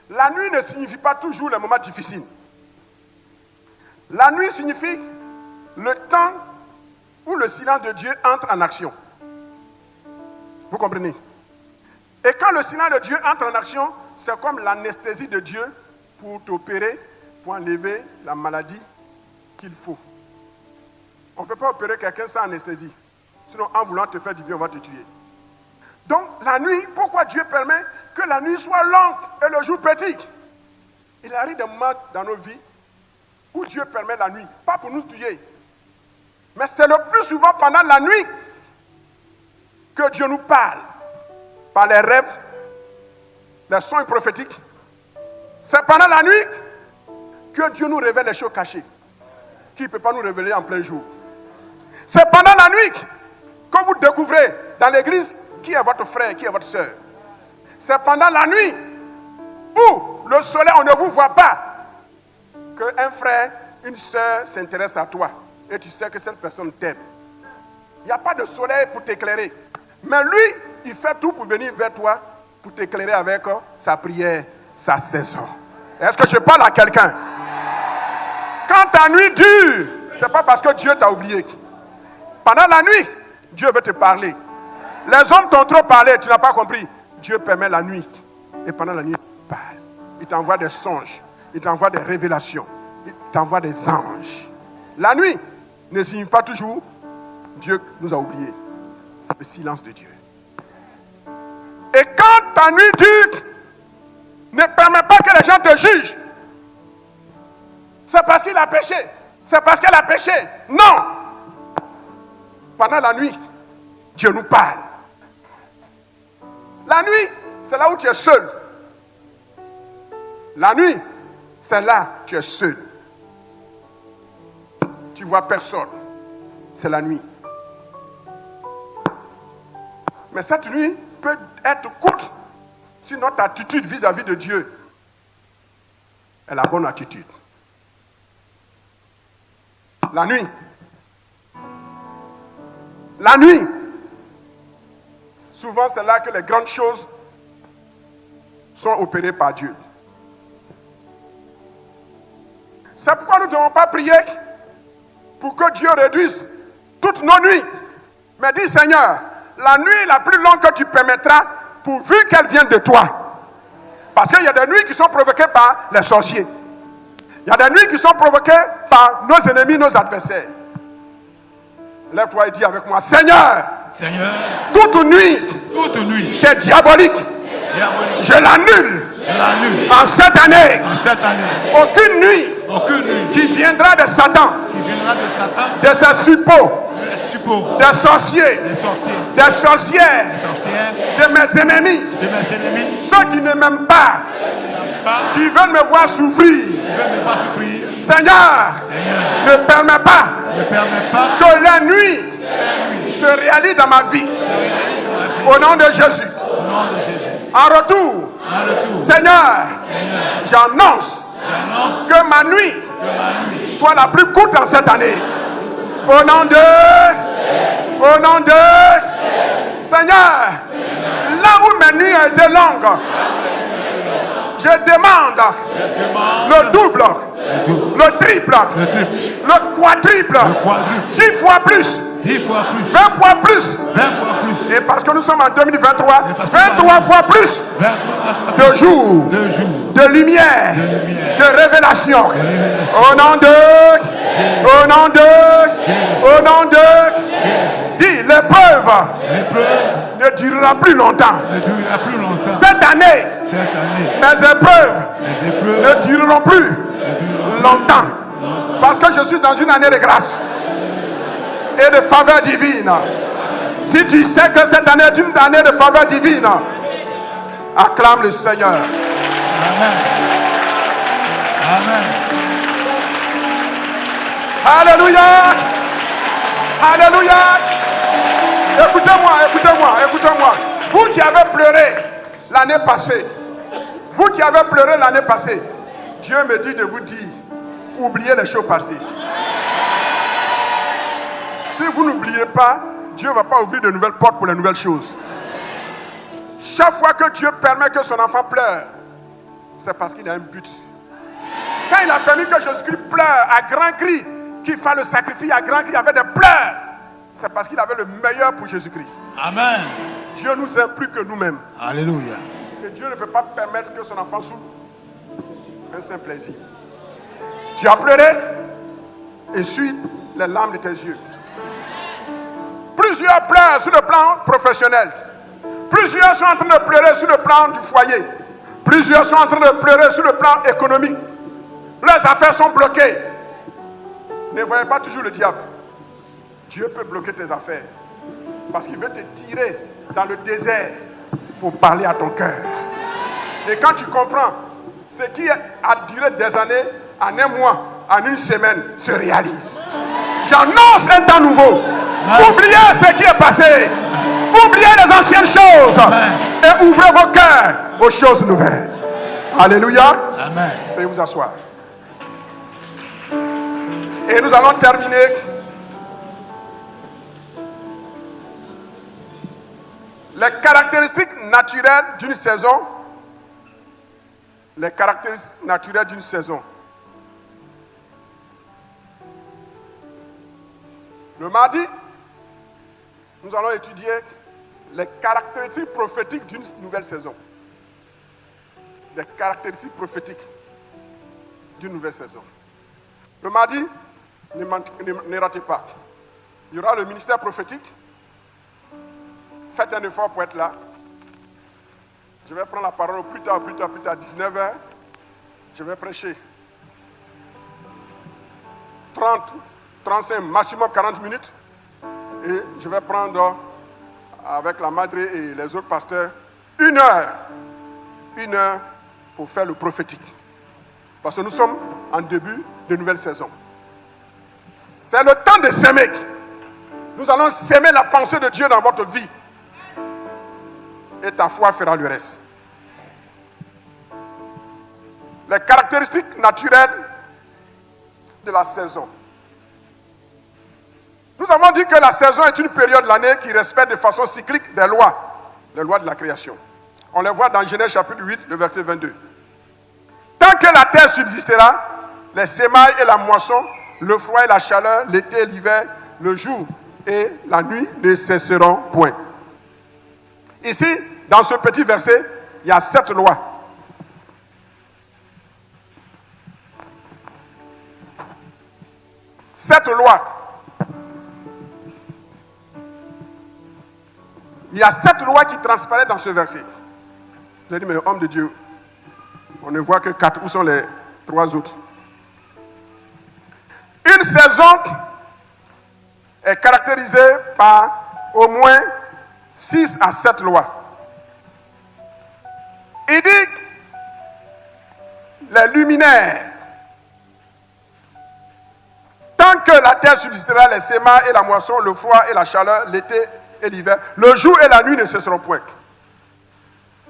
Speaker 1: La nuit ne signifie pas toujours les moments difficiles. La nuit signifie le temps où le silence de Dieu entre en action. Vous comprenez? Et quand le silence de Dieu entre en action, c'est comme l'anesthésie de Dieu pour t'opérer, pour enlever la maladie qu'il faut. On ne peut pas opérer quelqu'un sans anesthésie. Sinon, en voulant te faire du bien, on va te tuer. Donc, la nuit, pourquoi Dieu permet que la nuit soit longue et le jour petit? Il arrive des moments dans nos vies où Dieu permet la nuit, pas pour nous tuer, mais c'est le plus souvent pendant la nuit que Dieu nous parle. Par les rêves, les sons prophétiques. C'est pendant la nuit que Dieu nous révèle les choses cachées, qui ne peut pas nous révéler en plein jour. C'est pendant la nuit que vous découvrez dans l'église qui est votre frère, qui est votre soeur. C'est pendant la nuit où le soleil, on ne vous voit pas, qu'un frère, une soeur s'intéresse à toi et tu sais que cette personne t'aime. Il n'y a pas de soleil pour t'éclairer. Mais lui, il fait tout pour venir vers toi, pour t'éclairer avec sa prière, sa saison. Est-ce que je parle à quelqu'un? Quand ta nuit dure, ce n'est pas parce que Dieu t'a oublié. Pendant la nuit, Dieu veut te parler. Les hommes t'ont trop parlé, tu n'as pas compris. Dieu permet la nuit. Et pendant la nuit, il parle. Il t'envoie des songes. Il t'envoie des révélations. Il t'envoie des anges. La nuit ne signifie pas toujours Dieu nous a oubliés. C'est le silence de Dieu. Et quand ta nuit dure, ne permet pas que les gens te jugent. C'est parce qu'il a péché. C'est parce qu'elle a péché. Non. Pendant la nuit, Dieu nous parle. La nuit, c'est là où tu es seul. La nuit, c'est là où tu es seul. Tu ne vois personne. C'est la nuit. Mais cette nuit peut être courte si notre attitude vis-à-vis de Dieu est la bonne attitude. La nuit. La nuit. Souvent, c'est là que les grandes choses sont opérées par Dieu. C'est pourquoi nous ne devons pas prier pour que Dieu réduise toutes nos nuits. Mais dis, Seigneur, la nuit la plus longue que tu permettras, pourvu qu'elle vienne de toi. Parce qu'il y a des nuits qui sont provoquées par les sorciers. Il y a des nuits qui sont provoquées par nos ennemis, nos adversaires. Lève-toi et dis avec moi, Seigneur, toute nuit qui est diabolique, je l'annule en cette année. Aucune nuit qui viendra de Satan, de ses suppôts, des sorciers, des sorcières, de mes ennemis, ceux qui ne m'aiment pas, qui veulent me voir souffrir. Seigneur, ne permets pas que la nuit se réalise dans ma vie. Au nom de Jésus. En retour, Seigneur, j'annonce que ma nuit soit la plus courte en cette année. Au nom de Seigneur, Là où mes nuits ont été longues, je demande le double, le triple, le quadruple, 10 fois plus, 20 fois plus. Et parce que nous sommes en 2023, 23 fois plus de jours, de lumière, de révélation. Au nom de, au nom de, au nom de, dis, l'épreuve ne durera plus longtemps. Cette année, mes épreuves ne dureront plus longtemps. Parce que je suis dans une année de grâce et de faveur divine. Si tu sais que cette année est une année de faveur divine, acclame le Seigneur.
Speaker 2: Amen. Amen.
Speaker 1: Alléluia. Alléluia. Écoutez-moi, écoutez-moi, écoutez-moi. Vous qui avez pleuré l'année passée, vous qui avez pleuré l'année passée, Dieu me dit de vous dire, oubliez les choses passées. Si vous n'oubliez pas, Dieu ne va pas ouvrir de nouvelles portes pour les nouvelles choses. Chaque fois que Dieu permet que son enfant pleure, c'est parce qu'il a un but. Quand il a permis que Jésus-Christ pleure à grands cris, qu'il fasse le sacrifice à grands cris avec des pleurs, c'est parce qu'il avait le meilleur pour Jésus-Christ.
Speaker 2: Amen.
Speaker 1: Dieu nous aime plus que nous-mêmes.
Speaker 2: Alléluia.
Speaker 1: Et Dieu ne peut pas permettre que son enfant souffre un simple plaisir. Tu as pleuré, essuie les larmes de tes yeux. Plusieurs pleurent sur le plan professionnel. Plusieurs sont en train de pleurer sur le plan du foyer. Plusieurs sont en train de pleurer sur le plan économique. Leurs affaires sont bloquées. Ne voyez pas toujours le diable. Dieu peut bloquer tes affaires. Parce qu'il veut te tirer dans le désert pour parler à ton cœur. Et quand tu comprends, ce qui a duré des années, en un mois, en une semaine, se réalise. J'annonce un temps nouveau. Oubliez ce qui est passé. Oubliez les anciennes choses. Et ouvrez vos cœurs aux choses nouvelles. Alléluia.
Speaker 2: Amen.
Speaker 1: Veuillez vous asseoir. Et nous allons terminer. Les caractéristiques naturelles d'une saison. Les caractéristiques naturelles d'une saison. Le mardi, nous allons étudier les caractéristiques prophétiques d'une nouvelle saison. Les caractéristiques prophétiques d'une nouvelle saison. Le mardi, ne ratez pas. Il y aura le ministère prophétique. Faites un effort pour être là. Je vais prendre la parole plus tard, 19h. Je vais prêcher 30, 35, maximum 40 minutes. Et je vais prendre, avec la madre et les autres pasteurs, 1 heure. 1 heure pour faire le prophétique. Parce que nous sommes en début de nouvelle saison. C'est le temps de s'aimer. Nous allons s'aimer la pensée de Dieu dans votre vie. Et ta foi fera le reste. Les caractéristiques naturelles de la saison. Nous avons dit que la saison est une période de l'année qui respecte de façon cyclique des lois, les lois de la création. On les voit dans Genèse chapitre 8, le verset 22. Tant que la terre subsistera, les semailles et la moisson, le froid et la chaleur, l'été et l'hiver, le jour et la nuit ne cesseront point. Ici, dans ce petit verset, il y a 7 lois. Cette loi. Il y a 7 lois qui transparaissent dans ce verset. Vous avez dit, mais homme de Dieu, on ne voit que 4. Où sont les 3 autres? Une saison est caractérisée par au moins 6 à 7 lois. Il dit les luminaires. Tant que la terre subsistera, les semailles et la moisson, le froid et la chaleur, l'été et l'hiver, le jour et la nuit ne cesseront point.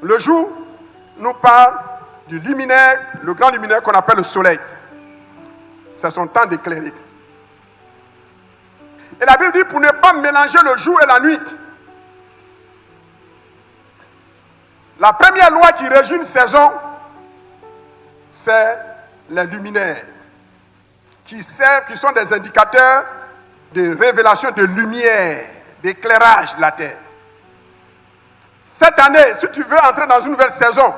Speaker 1: Le jour nous parle du luminaire, le grand luminaire qu'on appelle le soleil. C'est son temps d'éclairer. Et la Bible dit pour ne pas mélanger le jour et la nuit. La première loi qui régit une saison, c'est les luminaires, qui sont des indicateurs de révélation de lumière, d'éclairage de la terre. Cette année, si tu veux entrer dans une nouvelle saison,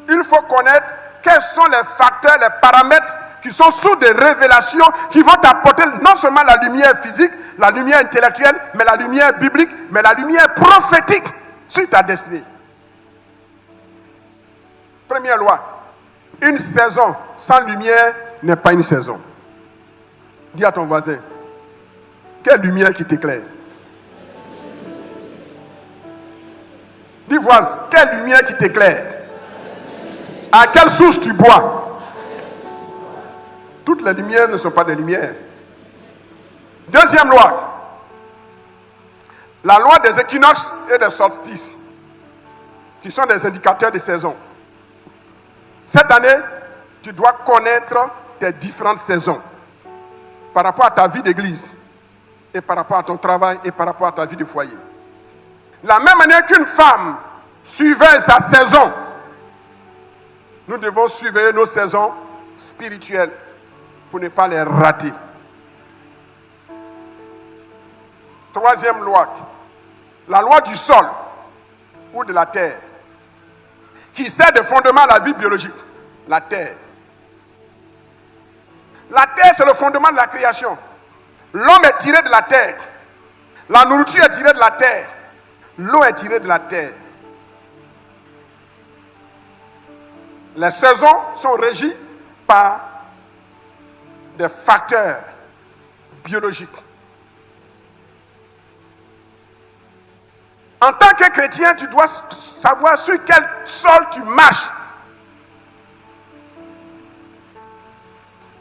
Speaker 1: il faut connaître quels sont les facteurs, les paramètres qui sont sous des révélations qui vont t'apporter non seulement la lumière physique, la lumière intellectuelle, mais la lumière biblique, mais la lumière prophétique sur ta destinée. Première loi, une saison sans lumière n'est pas une saison. Dis à ton voisin, quelle lumière qui t'éclaire? Dis voisin, quelle lumière qui t'éclaire? À quelle source tu bois? Toutes les lumières ne sont pas des lumières. Deuxième loi, la loi des équinoxes et des solstices, qui sont des indicateurs de saison. Cette année, tu dois connaître tes différentes saisons par rapport à ta vie d'église et par rapport à ton travail et par rapport à ta vie de foyer. La même manière qu'une femme suivait sa saison, nous devons suivre nos saisons spirituelles pour ne pas les rater. Troisième loi, la loi du sol ou de la terre, qui sert de fondement à la vie biologique. La terre. La terre, c'est le fondement de la création. L'homme est tiré de la terre. La nourriture est tirée de la terre. L'eau est tirée de la terre. Les saisons sont régies par des facteurs biologiques. En tant que chrétien, tu dois savoir sur quel sol tu marches.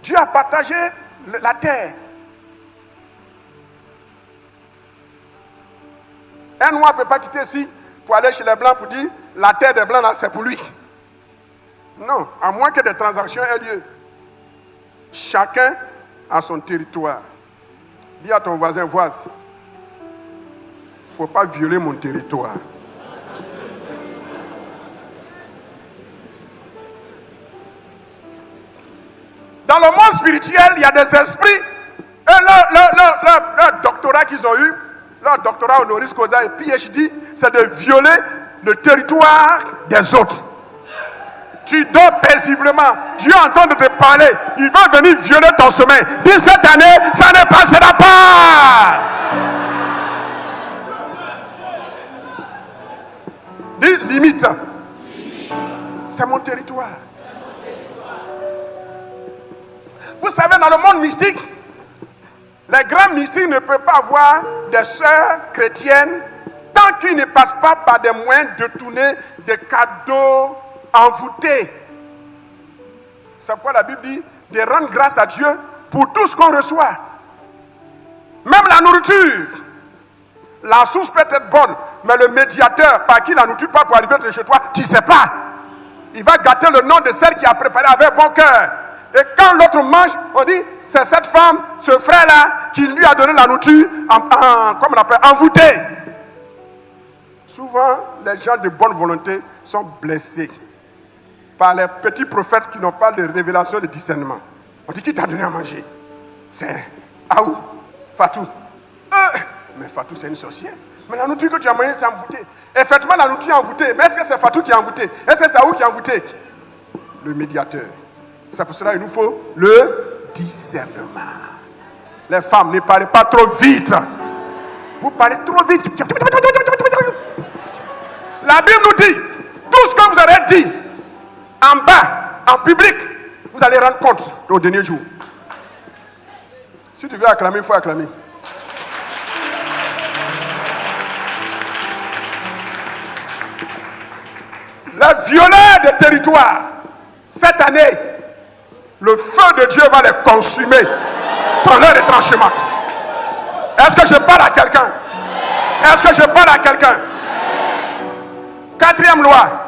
Speaker 1: Dieu a partagé la terre. Un noir ne peut pas quitter ici pour aller chez les blancs pour dire la terre des blancs, là, c'est pour lui. Non, à moins que des transactions aient lieu. Chacun a son territoire. Dis à ton voisin, il ne faut pas violer mon territoire. Dans le monde spirituel, il y a des esprits. Et leur doctorat qu'ils ont eu, leur doctorat honoris causa et PhD, c'est de violer le territoire des autres. Tu dors paisiblement. Dieu est en train de te parler. Il va venir violer ton sommeil. Dis cette année, ça ne passera pas. Dis limite. C'est mon territoire. Vous savez, dans le monde mystique, les grands mystiques ne peuvent pas avoir des sœurs chrétiennes tant qu'ils ne passent pas par des moyens détournés, des cadeaux envoûtés. C'est pourquoi la Bible dit de rendre grâce à Dieu pour tout ce qu'on reçoit. Même la nourriture. La source peut être bonne, mais le médiateur par qui la nourriture part pour arriver chez toi, tu ne sais pas. Il va gâter le nom de celle qui a préparé avec bon cœur. Et quand l'autre mange, on dit, c'est cette femme, ce frère-là, qui lui a donné la nourriture comme on appelle, envoûtée. Souvent, les gens de bonne volonté sont blessés par les petits prophètes qui n'ont pas de révélation de discernement. On dit, qui t'a donné à manger? C'est Aou, Fatou. Mais Fatou, c'est une sorcière. Mais la nourriture que tu as mangée, c'est envoûté. Effectivement, la nourriture est envoûtée. Mais est-ce que c'est Fatou qui est envoûté? Est-ce que c'est Aou qui est envoûté? Le médiateur. C'est pour cela qu'il nous faut le discernement. Les femmes, ne parlez pas trop vite. Vous parlez trop vite. La Bible nous dit, tout ce que vous aurez dit en bas, en public, vous allez rendre compte au dernier jour. Si tu veux acclamer, il faut acclamer. Les violeurs des territoires, cette année, le feu de Dieu va les consumer dans leur retranchement. Est-ce que je parle à quelqu'un? Est-ce que je parle à quelqu'un? Quatrième loi.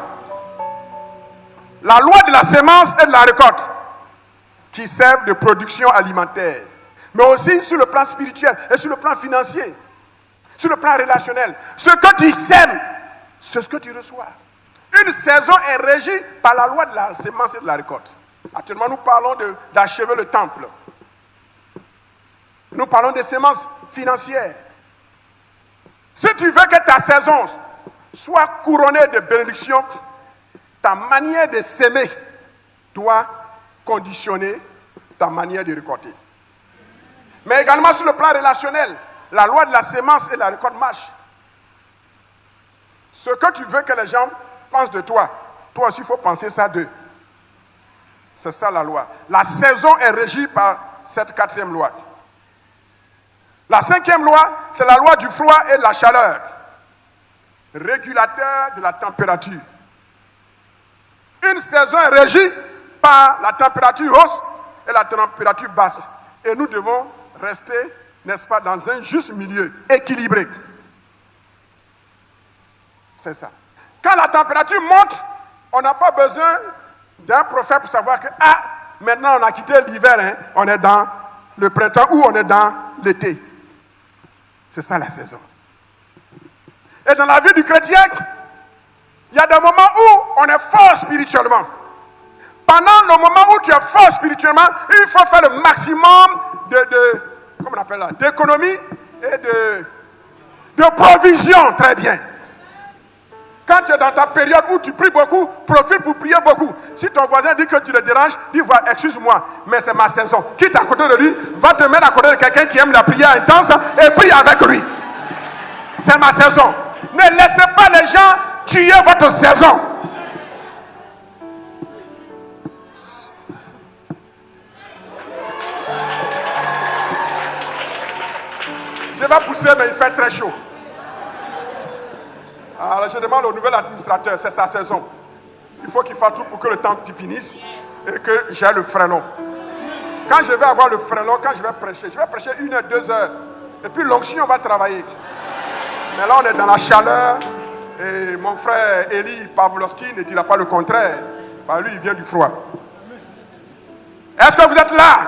Speaker 1: La loi de la semence et de la récolte, qui servent de production alimentaire, mais aussi sur le plan spirituel et sur le plan financier, sur le plan relationnel. Ce que tu sèmes, c'est ce que tu reçois. Une saison est régie par la loi de la sémence et de la récolte. Actuellement, nous parlons d'achever le temple. Nous parlons des semences financières. Si tu veux que ta saison soit couronnée de bénédictions, ta manière de s'aimer doit conditionner ta manière de récolter. Mais également sur le plan relationnel, la loi de la sémence et de la récolte marche. Ce que tu veux que les gens pensent de toi, toi aussi il faut penser ça d'eux. C'est ça la loi. La saison est régie par cette 4e loi. La 5e loi, c'est la loi du froid et de la chaleur. Régulateur de la température. Une saison est régie par la température haute et la température basse. Et nous devons rester, n'est-ce pas, dans un juste milieu, équilibré. C'est ça. Quand la température monte, on n'a pas besoin d'un prophète pour savoir que, maintenant on a quitté l'hiver, on est dans le printemps ou on est dans l'été. C'est ça la saison. Et dans la vie du chrétien, il y a des moments où on est fort spirituellement. Pendant le moment où tu es fort spirituellement, il faut faire le maximum comment on appelle ça, d'économie et de provision. Très bien. Quand tu es dans ta période où tu pries beaucoup, profite pour prier beaucoup. Si ton voisin dit que tu le déranges, dis voilà, excuse-moi, mais c'est ma saison. Quitte à côté de lui, va te mettre à côté de quelqu'un qui aime la prière intense et prie avec lui. C'est ma saison. Ne laissez pas les gens tuer votre saison. Je vais pousser, mais il fait très chaud. Alors je demande au nouvel administrateur, c'est sa saison. Il faut qu'il fasse tout pour que le temps finisse et que j'ai le frelon. Quand je vais avoir le frelon, quand je vais prêcher 1 heure, 2 heures. Et puis l'onction va travailler. Mais là on est dans la chaleur et mon frère Eli Pavlovski ne dira pas le contraire. Bah, lui il vient du froid. Est-ce que vous êtes là?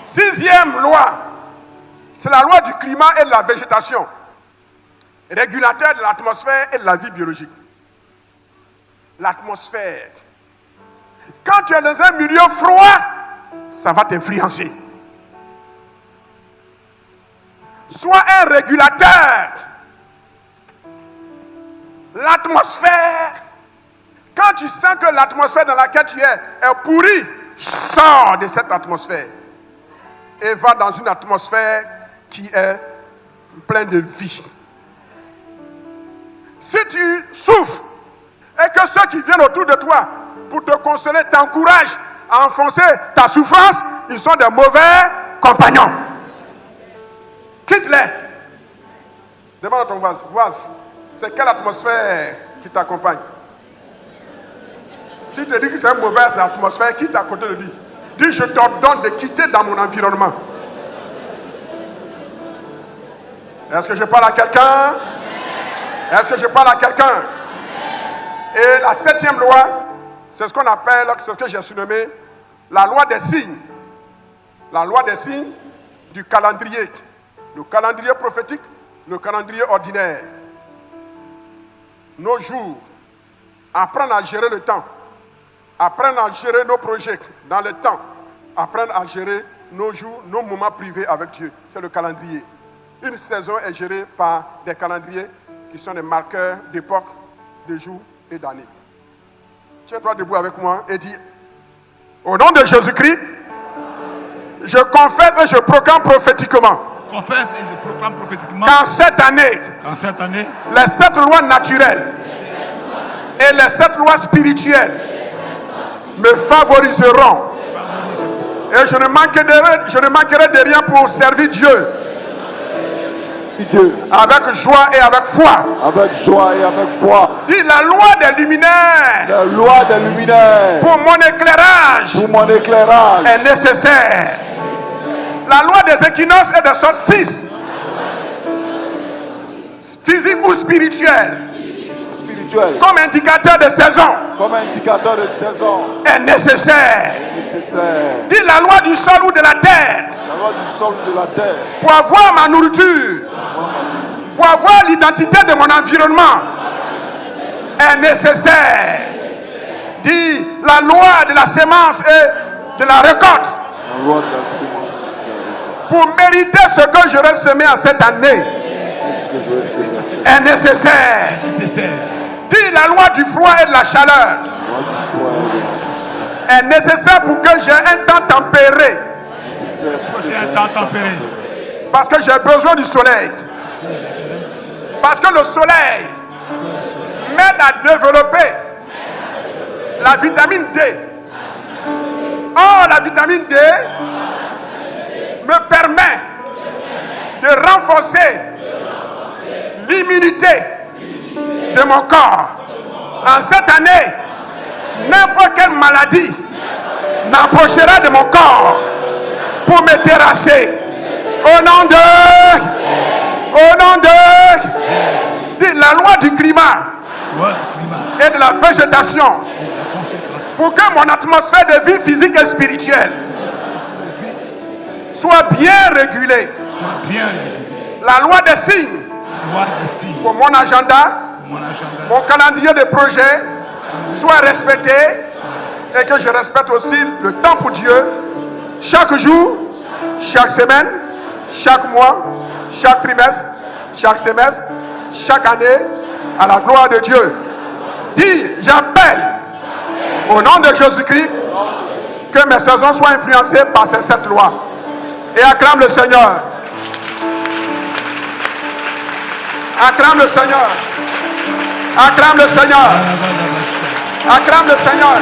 Speaker 1: 6e loi, c'est la loi du climat et de la végétation. Régulateur de l'atmosphère et de la vie biologique. L'atmosphère. Quand tu es dans un milieu froid, ça va t'influencer. Sois un régulateur. L'atmosphère. Quand tu sens que l'atmosphère dans laquelle tu es pourrie, sors de cette atmosphère et va dans une atmosphère qui est pleine de vie. Si tu souffres et que ceux qui viennent autour de toi pour te consoler t'encouragent à enfoncer ta souffrance, ils sont des mauvais compagnons. Quitte-les. Demande à ton voisin, c'est quelle atmosphère qui t'accompagne? Si tu dis que c'est une mauvaise atmosphère, quitte à côté de lui. Dis, je t'ordonne de quitter dans mon environnement. Est-ce que je parle à quelqu'un? Est-ce que je parle à quelqu'un? Et la 7e loi, c'est ce qu'on appelle, c'est ce que j'ai surnommé la loi des signes. La loi des signes du calendrier. Le calendrier prophétique, le calendrier ordinaire. Nos jours, apprendre à gérer le temps. Apprendre à gérer nos projets dans le temps. Apprendre à gérer nos jours, nos moments privés avec Dieu. C'est le calendrier. Une saison est gérée par des calendriers qui sont des marqueurs d'époque, de jours et d'années. Tiens-toi debout avec moi et dis, au nom de Jésus-Christ, je confesse et je proclame prophétiquement.
Speaker 2: Confesse et je proclame prophétiquement.
Speaker 1: Qu'en cette année, les 7 lois naturelles et les 7 lois spirituelles me favoriseront. Et je ne manquerai de rien pour servir Dieu. Avec joie et avec foi.
Speaker 3: Avec joie et avec foi.
Speaker 1: Dis la loi des luminaires.
Speaker 3: La loi des luminaires.
Speaker 1: Pour mon éclairage.
Speaker 3: Pour mon éclairage.
Speaker 1: Est nécessaire. La loi des équinoxes et des solstices. Physique ou spirituel.
Speaker 3: Spirituel.
Speaker 1: Comme indicateur de saison.
Speaker 3: Comme indicateur de saison.
Speaker 1: Est nécessaire.
Speaker 3: Nécessaire.
Speaker 1: Dis la loi du sol ou de la terre.
Speaker 3: La loi du sol ou de la terre.
Speaker 1: Pour avoir ma nourriture. Pour avoir l'identité de mon environnement. est nécessaire. Dis la loi de la sémence et de la récolte.
Speaker 3: La loi de la sémence et de la récolte.
Speaker 1: Pour mériter ce que j'aurai semé en cette année
Speaker 3: Qu'est-ce que je vais semer?
Speaker 1: est nécessaire.
Speaker 2: Nécessaire.
Speaker 1: Dis la loi du froid et de la chaleur
Speaker 3: La loi du foie
Speaker 1: est nécessaire pour que j'ai un temps tempéré.
Speaker 3: est nécessaire pour que
Speaker 2: J'ai un temps tempéré.
Speaker 1: Parce que j'ai besoin du soleil. Parce que le soleil m'aide à développer la vitamine D. Or, la vitamine D me permet de renforcer l'immunité de mon corps. En cette année, n'importe quelle maladie n'approchera de mon corps pour me terrasser. Au nom de la loi du climat
Speaker 2: Loi du climat.
Speaker 1: et de la végétation,
Speaker 2: Et la consécration.
Speaker 1: pour que mon atmosphère de vie physique et spirituelle soit bien régulée.
Speaker 2: Soit bien régulé.
Speaker 1: La loi des signes
Speaker 2: La loi des signes.
Speaker 1: pour mon agenda,
Speaker 2: Mon agenda.
Speaker 1: mon calendrier de projet soit respecté et que je respecte aussi le temps pour Dieu chaque jour, chaque semaine, chaque mois, chaque trimestre, chaque semestre, chaque année, à la gloire de Dieu. Dis, j'appelle au nom de Jésus-Christ que mes saisons soient influencées par ces 7 lois. Et acclame le Seigneur. Acclame le Seigneur. Acclame le Seigneur. Acclame le Seigneur.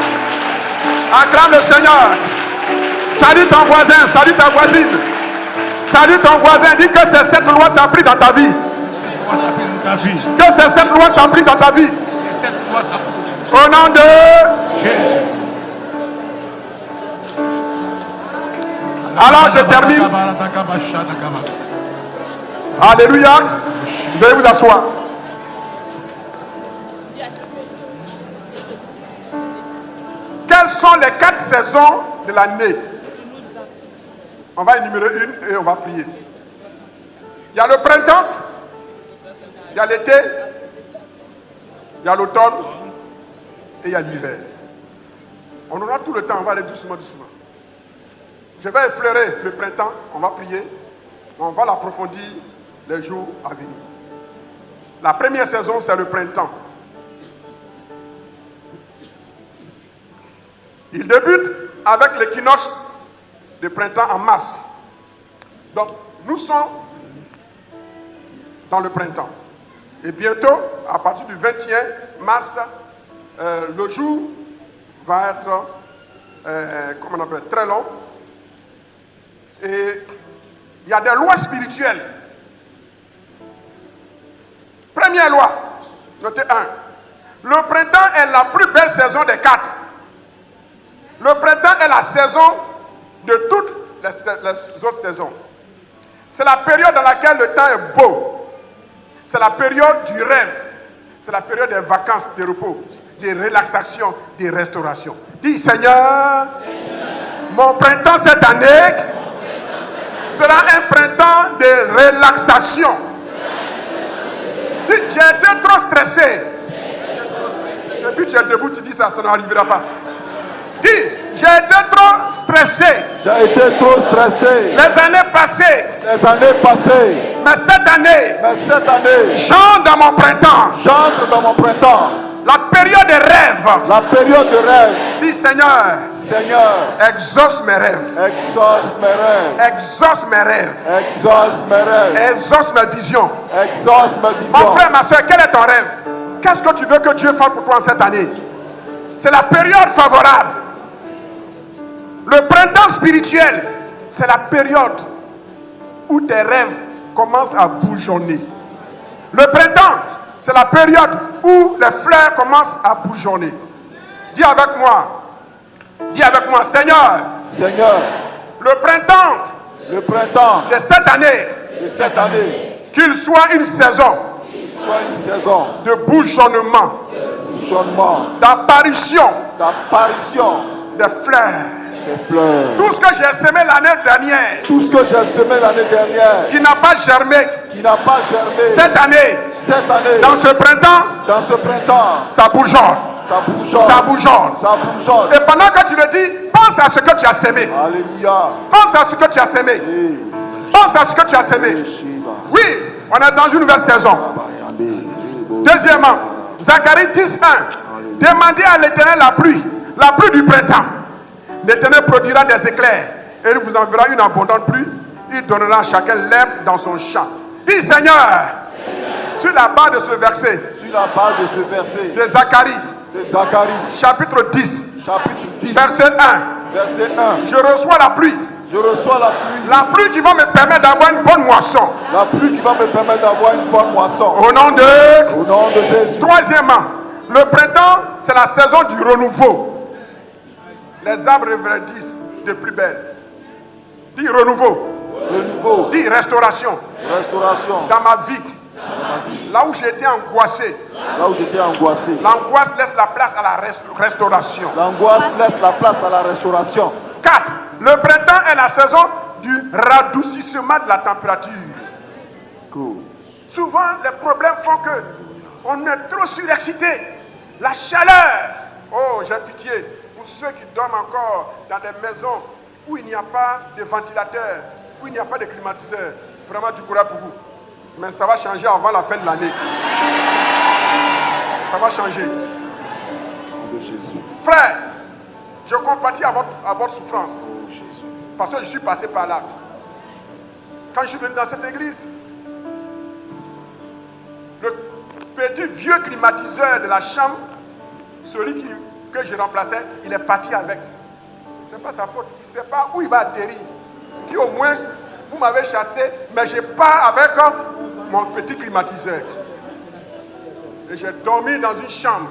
Speaker 1: Acclame le Seigneur. Salue ton voisin, salue ta voisine. Salue ton voisin, dis que ces 7 lois s'appliquent dans ta vie.
Speaker 2: Cette loi s'applique dans ta vie.
Speaker 1: Que ces 7 lois s'appliquent dans ta vie.
Speaker 2: Cette loi s'applique.
Speaker 1: Au nom de...
Speaker 2: Jésus.
Speaker 1: Alors je termine. Alléluia. Veuillez vous asseoir. Quelles sont les 4 saisons de l'année? On va énumérer une et on va prier. Il y a le printemps, il y a l'été, il y a l'automne et il y a l'hiver. On aura tout le temps, on va aller doucement, doucement. Je vais effleurer le printemps, on va prier, mais on va l'approfondir les jours à venir. La première saison, c'est le printemps. Il débute avec l'équinoxe de printemps en mars. Donc, nous sommes dans le printemps. Et bientôt, à partir du 21 mars, le jour va être, comment on appelle, très long. Et il y a des lois spirituelles. Première loi, notez 1. Le printemps est la plus belle saison des 4. Le printemps est la saison de toutes les autres saisons. C'est la période dans laquelle le temps est beau. C'est la période du rêve. C'est la période des vacances, des repos, des relaxations, des restaurations. Dis, Seigneur, mon printemps cette année sera un printemps de relaxation. Dis, j'ai été trop stressé. Et puis tu es debout, tu dis ça n'arrivera pas. Dis, j'ai été trop stressé.
Speaker 3: J'ai été trop stressé.
Speaker 1: Les années passées.
Speaker 3: Les années passées.
Speaker 1: Mais cette année, j'entre dans mon printemps.
Speaker 3: J'entre dans mon printemps.
Speaker 1: La période de rêve.
Speaker 3: La période de rêve.
Speaker 1: Dis, Seigneur.
Speaker 3: Seigneur.
Speaker 1: Exauce mes rêves.
Speaker 3: Exauce mes rêves.
Speaker 1: Exauce mes rêves.
Speaker 3: Exauce mes rêves.
Speaker 1: Exauce mes visions.
Speaker 3: Exauce mes visions.
Speaker 1: Mon frère, ma soeur, quel est ton rêve? Qu'est-ce que tu veux que Dieu fasse pour toi en cette année? C'est la période favorable. Le printemps spirituel, c'est la période où tes rêves commencent à bourgeonner. Le printemps, c'est la période où les fleurs commencent à bourgeonner. Dis avec moi, Seigneur,
Speaker 3: Seigneur,
Speaker 1: le printemps
Speaker 3: de cette année,
Speaker 1: qu'il soit une saison de bourgeonnement, d'apparition des fleurs
Speaker 3: Des fleurs.
Speaker 1: Tout ce que j'ai semé l'année dernière,
Speaker 3: Tout ce que j'ai semé l'année dernière,
Speaker 1: qui n'a pas germé,
Speaker 3: qui n'a pas germé,
Speaker 1: cette année,
Speaker 3: dans
Speaker 1: ce printemps, ça bourgeonne.
Speaker 3: ça bourgeonne.
Speaker 1: Ça bourgeonne.
Speaker 3: Ça bourgeonne.
Speaker 1: Et pendant que tu le dis, pense à ce que tu as semé.
Speaker 3: Alléluia.
Speaker 1: Pense à ce que tu as semé.
Speaker 3: Et
Speaker 1: Pense à ce que tu as semé.
Speaker 3: Shiva.
Speaker 1: Oui, on est dans une nouvelle saison. Deuxièmement, Zacharie 10, 1. Demandez à l'Éternel la pluie du printemps. L'Éternel produira des éclairs et il vous enverra une abondante pluie. Il donnera à chacun l'herbe dans son champ. Dis Seigneur, sur la base de ce verset,
Speaker 3: Sur la base de ce verset
Speaker 1: de Zacharie,
Speaker 3: de Zacharie,
Speaker 1: chapitre 10,
Speaker 3: chapitre 10,
Speaker 1: verset 1,
Speaker 3: verset 1.
Speaker 1: je reçois la pluie.
Speaker 3: Je reçois
Speaker 1: La pluie qui va me permettre d'avoir une bonne moisson.
Speaker 3: la pluie qui va me permettre d'avoir une bonne moisson.
Speaker 1: Au nom de...
Speaker 3: Au nom de Jésus.
Speaker 1: Troisièmement, le printemps, c'est la saison du renouveau. Les arbres reverdissent de plus belle. Dis renouveau.
Speaker 3: Renouveau.
Speaker 1: Dis restauration.
Speaker 3: Restauration.
Speaker 1: Dans ma vie, là où j'étais angoissé,
Speaker 3: Là où j'étais angoissé.
Speaker 1: l'angoisse laisse la place à la restauration.
Speaker 3: L'angoisse laisse la place à la restauration.
Speaker 1: 4. Le printemps est la saison du radoucissement de la température.
Speaker 3: Cool.
Speaker 1: Souvent, les problèmes font que on est trop surexcité. La chaleur. Oh, j'ai pitié pour ceux qui dorment encore dans des maisons où il n'y a pas de ventilateur, où il n'y a pas de climatiseur. Vraiment du courage pour vous. Mais ça va changer avant la fin de l'année. Ça va changer.
Speaker 3: Au nom de Jésus.
Speaker 1: Frère, je compatis à votre souffrance.
Speaker 3: Au nom de Jésus.
Speaker 1: Parce que je suis passé par là. Quand je suis venu dans cette église, le petit vieux climatiseur de la chambre, celui que je remplaçais, il est parti avec. Ce n'est pas sa faute. Il ne sait pas où il va atterrir. Il dit au moins, vous m'avez chassé, mais je pars avec mon petit climatiseur. Et j'ai dormi dans une chambre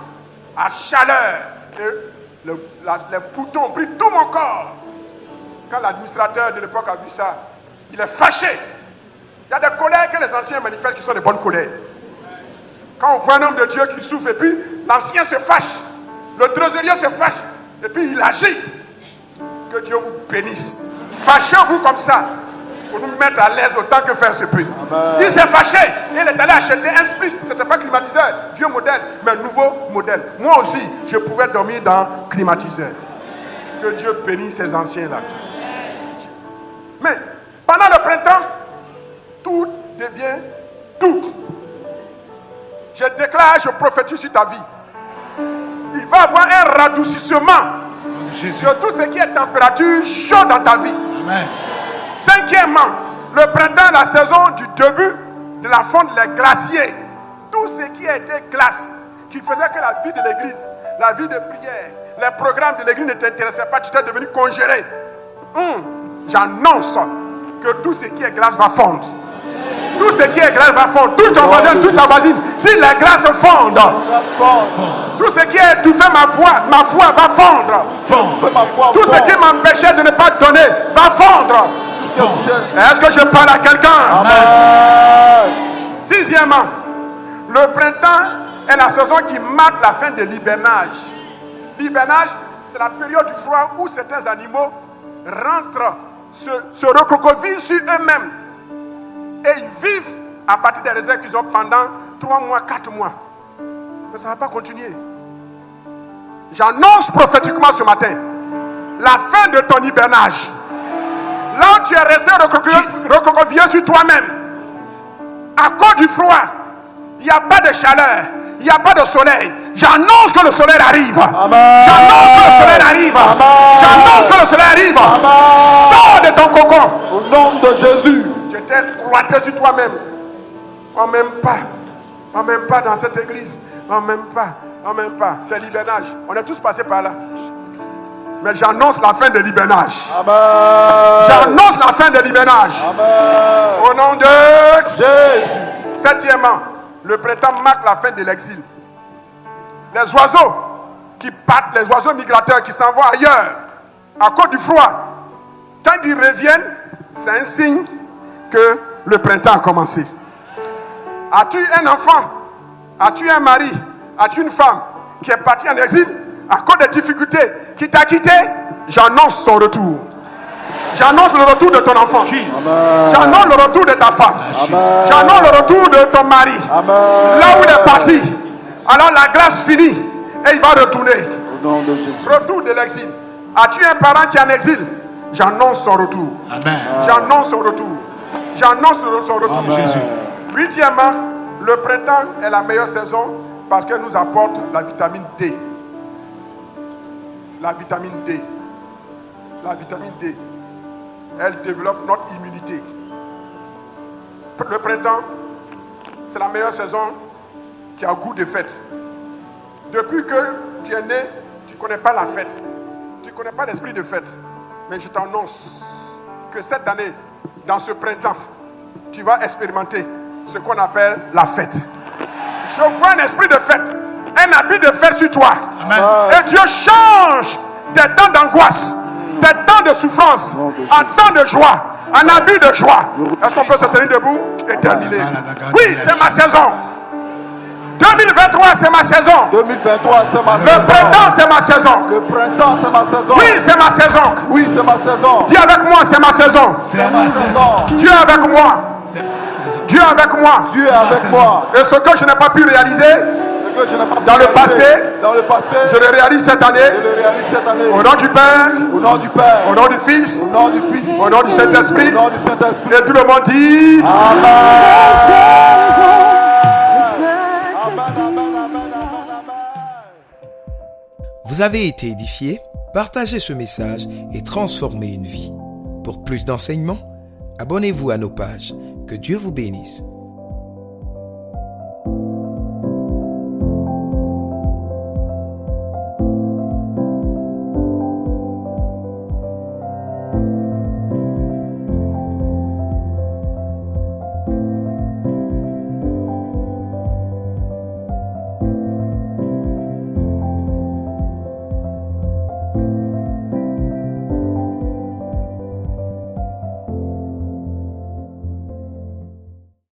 Speaker 1: à chaleur. Et les boutons ont pris tout mon corps. Quand l'administrateur de l'époque a vu ça, il est fâché. Il y a des colères que les anciens manifestent qui sont des bonnes colères. Quand on voit un homme de Dieu qui souffre et puis l'ancien se fâche, le trésorier se fâche et puis il agit. Que Dieu vous bénisse. Fâchez-vous comme ça pour nous mettre à l'aise autant que faire se peut. Il s'est fâché et il est allé acheter un split. Ce n'était pas climatiseur, vieux modèle, mais nouveau modèle. Moi aussi, je pouvais dormir dans climatiseur. Que Dieu bénisse ces anciens-là. Mais pendant le printemps, tout devient doux. Je déclare, je prophétise sur ta vie. Il va y avoir un radoucissement sur tout ce qui est température chaude dans ta vie.
Speaker 2: Amen.
Speaker 1: Cinquièmement, le printemps est la saison du début de la fonte des glaciers. Tout ce qui a été glace, qui faisait que la vie de l'église, la vie de prière, les programmes de l'église ne t'intéressaient pas, tu t'es devenu congelé. J'annonce que tout ce qui est glace va fondre. Tout ce qui est glace va fondre. Touche ton voisin, touche ta voisine. Dis les glaces fondent.
Speaker 3: Grâce forte.
Speaker 1: Tout ce qui est étouffé ma foi va fondre.
Speaker 3: Fais ma foi
Speaker 1: Tout ce
Speaker 3: forte.
Speaker 1: qui m'empêchait de ne pas donner va fondre.
Speaker 3: Tout ce qui a touché.
Speaker 1: Est-ce que je parle à quelqu'un?
Speaker 3: Amen.
Speaker 1: Sixièmement, le printemps est la saison qui marque la fin de l'hibernage. L'hibernage, c'est la période du froid où certains animaux rentrent, se recroquevillent sur eux-mêmes. Et ils vivent à partir des réserves qu'ils ont pendant 3 mois, 4 mois. Mais ça ne va pas continuer. J'annonce prophétiquement ce matin la fin de ton hibernage. Là où tu es resté recroquevillé sur toi-même, à cause du froid, il n'y a pas de chaleur, il n'y a pas de soleil. J'annonce que le soleil arrive.
Speaker 3: Amen.
Speaker 1: J'annonce que le soleil arrive.
Speaker 3: Amen.
Speaker 1: J'annonce que le soleil arrive.
Speaker 3: Amen.
Speaker 1: Sors de ton cocon.
Speaker 3: Au nom de Jésus.
Speaker 1: Tu t'es cloîtré sur toi-même. On m'aime pas. On m'aime pas dans cette église. On m'aime pas. On m'aime pas. C'est l'hibernage. On est tous passés par là. Mais j'annonce la fin de l'hibernage.
Speaker 3: Amen.
Speaker 1: J'annonce la fin de l'hibernage.
Speaker 3: Amen.
Speaker 1: Au nom de
Speaker 3: Jésus.
Speaker 1: Septièmement, le printemps marque la fin de l'exil. Les oiseaux qui partent, les oiseaux migrateurs qui s'en vont ailleurs à cause du froid, quand ils reviennent, c'est un signe que le printemps a commencé. As-tu un enfant? As-tu un mari? As-tu une femme qui est partie en exil à cause des difficultés, qui t'a quitté? J'annonce son retour. J'annonce le retour de ton enfant. J'annonce le retour de ta femme. J'annonce le retour de ton mari. Là où il est parti. Alors la grâce finit et il va retourner.
Speaker 3: Au nom de Jésus.
Speaker 1: Retour de l'exil. As-tu un parent qui est en exil? J'annonce son retour.
Speaker 2: Amen.
Speaker 1: J'annonce son retour. J'annonce son retour.
Speaker 2: Amen. Jésus.
Speaker 1: Huitièmement, le printemps est la meilleure saison parce qu'elle nous apporte la vitamine D. La vitamine D. La vitamine D. Elle développe notre immunité. Le printemps, c'est la meilleure saison qui a goût de fête. Depuis que tu es né, tu ne connais pas la fête. Tu ne connais pas l'esprit de fête. Mais je t'annonce que cette année, dans ce printemps, tu vas expérimenter ce qu'on appelle la fête. Je vois un esprit de fête, un habit de fête sur toi.
Speaker 2: Amen.
Speaker 1: Et Dieu change tes temps d'angoisse, tes temps de souffrance, en temps de joie, en habit de joie. Est-ce qu'on peut se tenir debout et terminer? Oui, c'est ma saison. 2023, c'est ma saison.
Speaker 3: 2023, c'est ma
Speaker 1: Le
Speaker 3: saison.
Speaker 1: printemps, c'est ma saison.
Speaker 3: Le printemps, c'est ma saison.
Speaker 1: Oui, c'est ma saison.
Speaker 3: Oui, c'est ma saison.
Speaker 1: Dis avec moi, c'est ma saison.
Speaker 3: C'est ma saison.
Speaker 1: Dieu est avec moi.
Speaker 2: C'est ma saison.
Speaker 1: Dieu est avec moi.
Speaker 3: Dieu est avec moi.
Speaker 1: Et ce que je n'ai pas pu réaliser,
Speaker 3: Ce que je n'ai pas pu
Speaker 1: Dans le
Speaker 3: réaliser
Speaker 1: passé,
Speaker 3: dans le passé,
Speaker 1: je le réalise cette année.
Speaker 3: je le réalise cette année.
Speaker 1: Au nom du Père,
Speaker 3: Au nom du Père,
Speaker 1: au nom du Fils,
Speaker 3: au nom du Fils,
Speaker 1: au nom du Saint-Esprit.
Speaker 3: au nom du Saint-Esprit.
Speaker 1: Et tout le monde dit
Speaker 3: Amen.
Speaker 4: Vous avez été édifié? Partagez ce message et transformez une vie. Pour plus d'enseignements, abonnez-vous à nos pages. Que Dieu vous bénisse.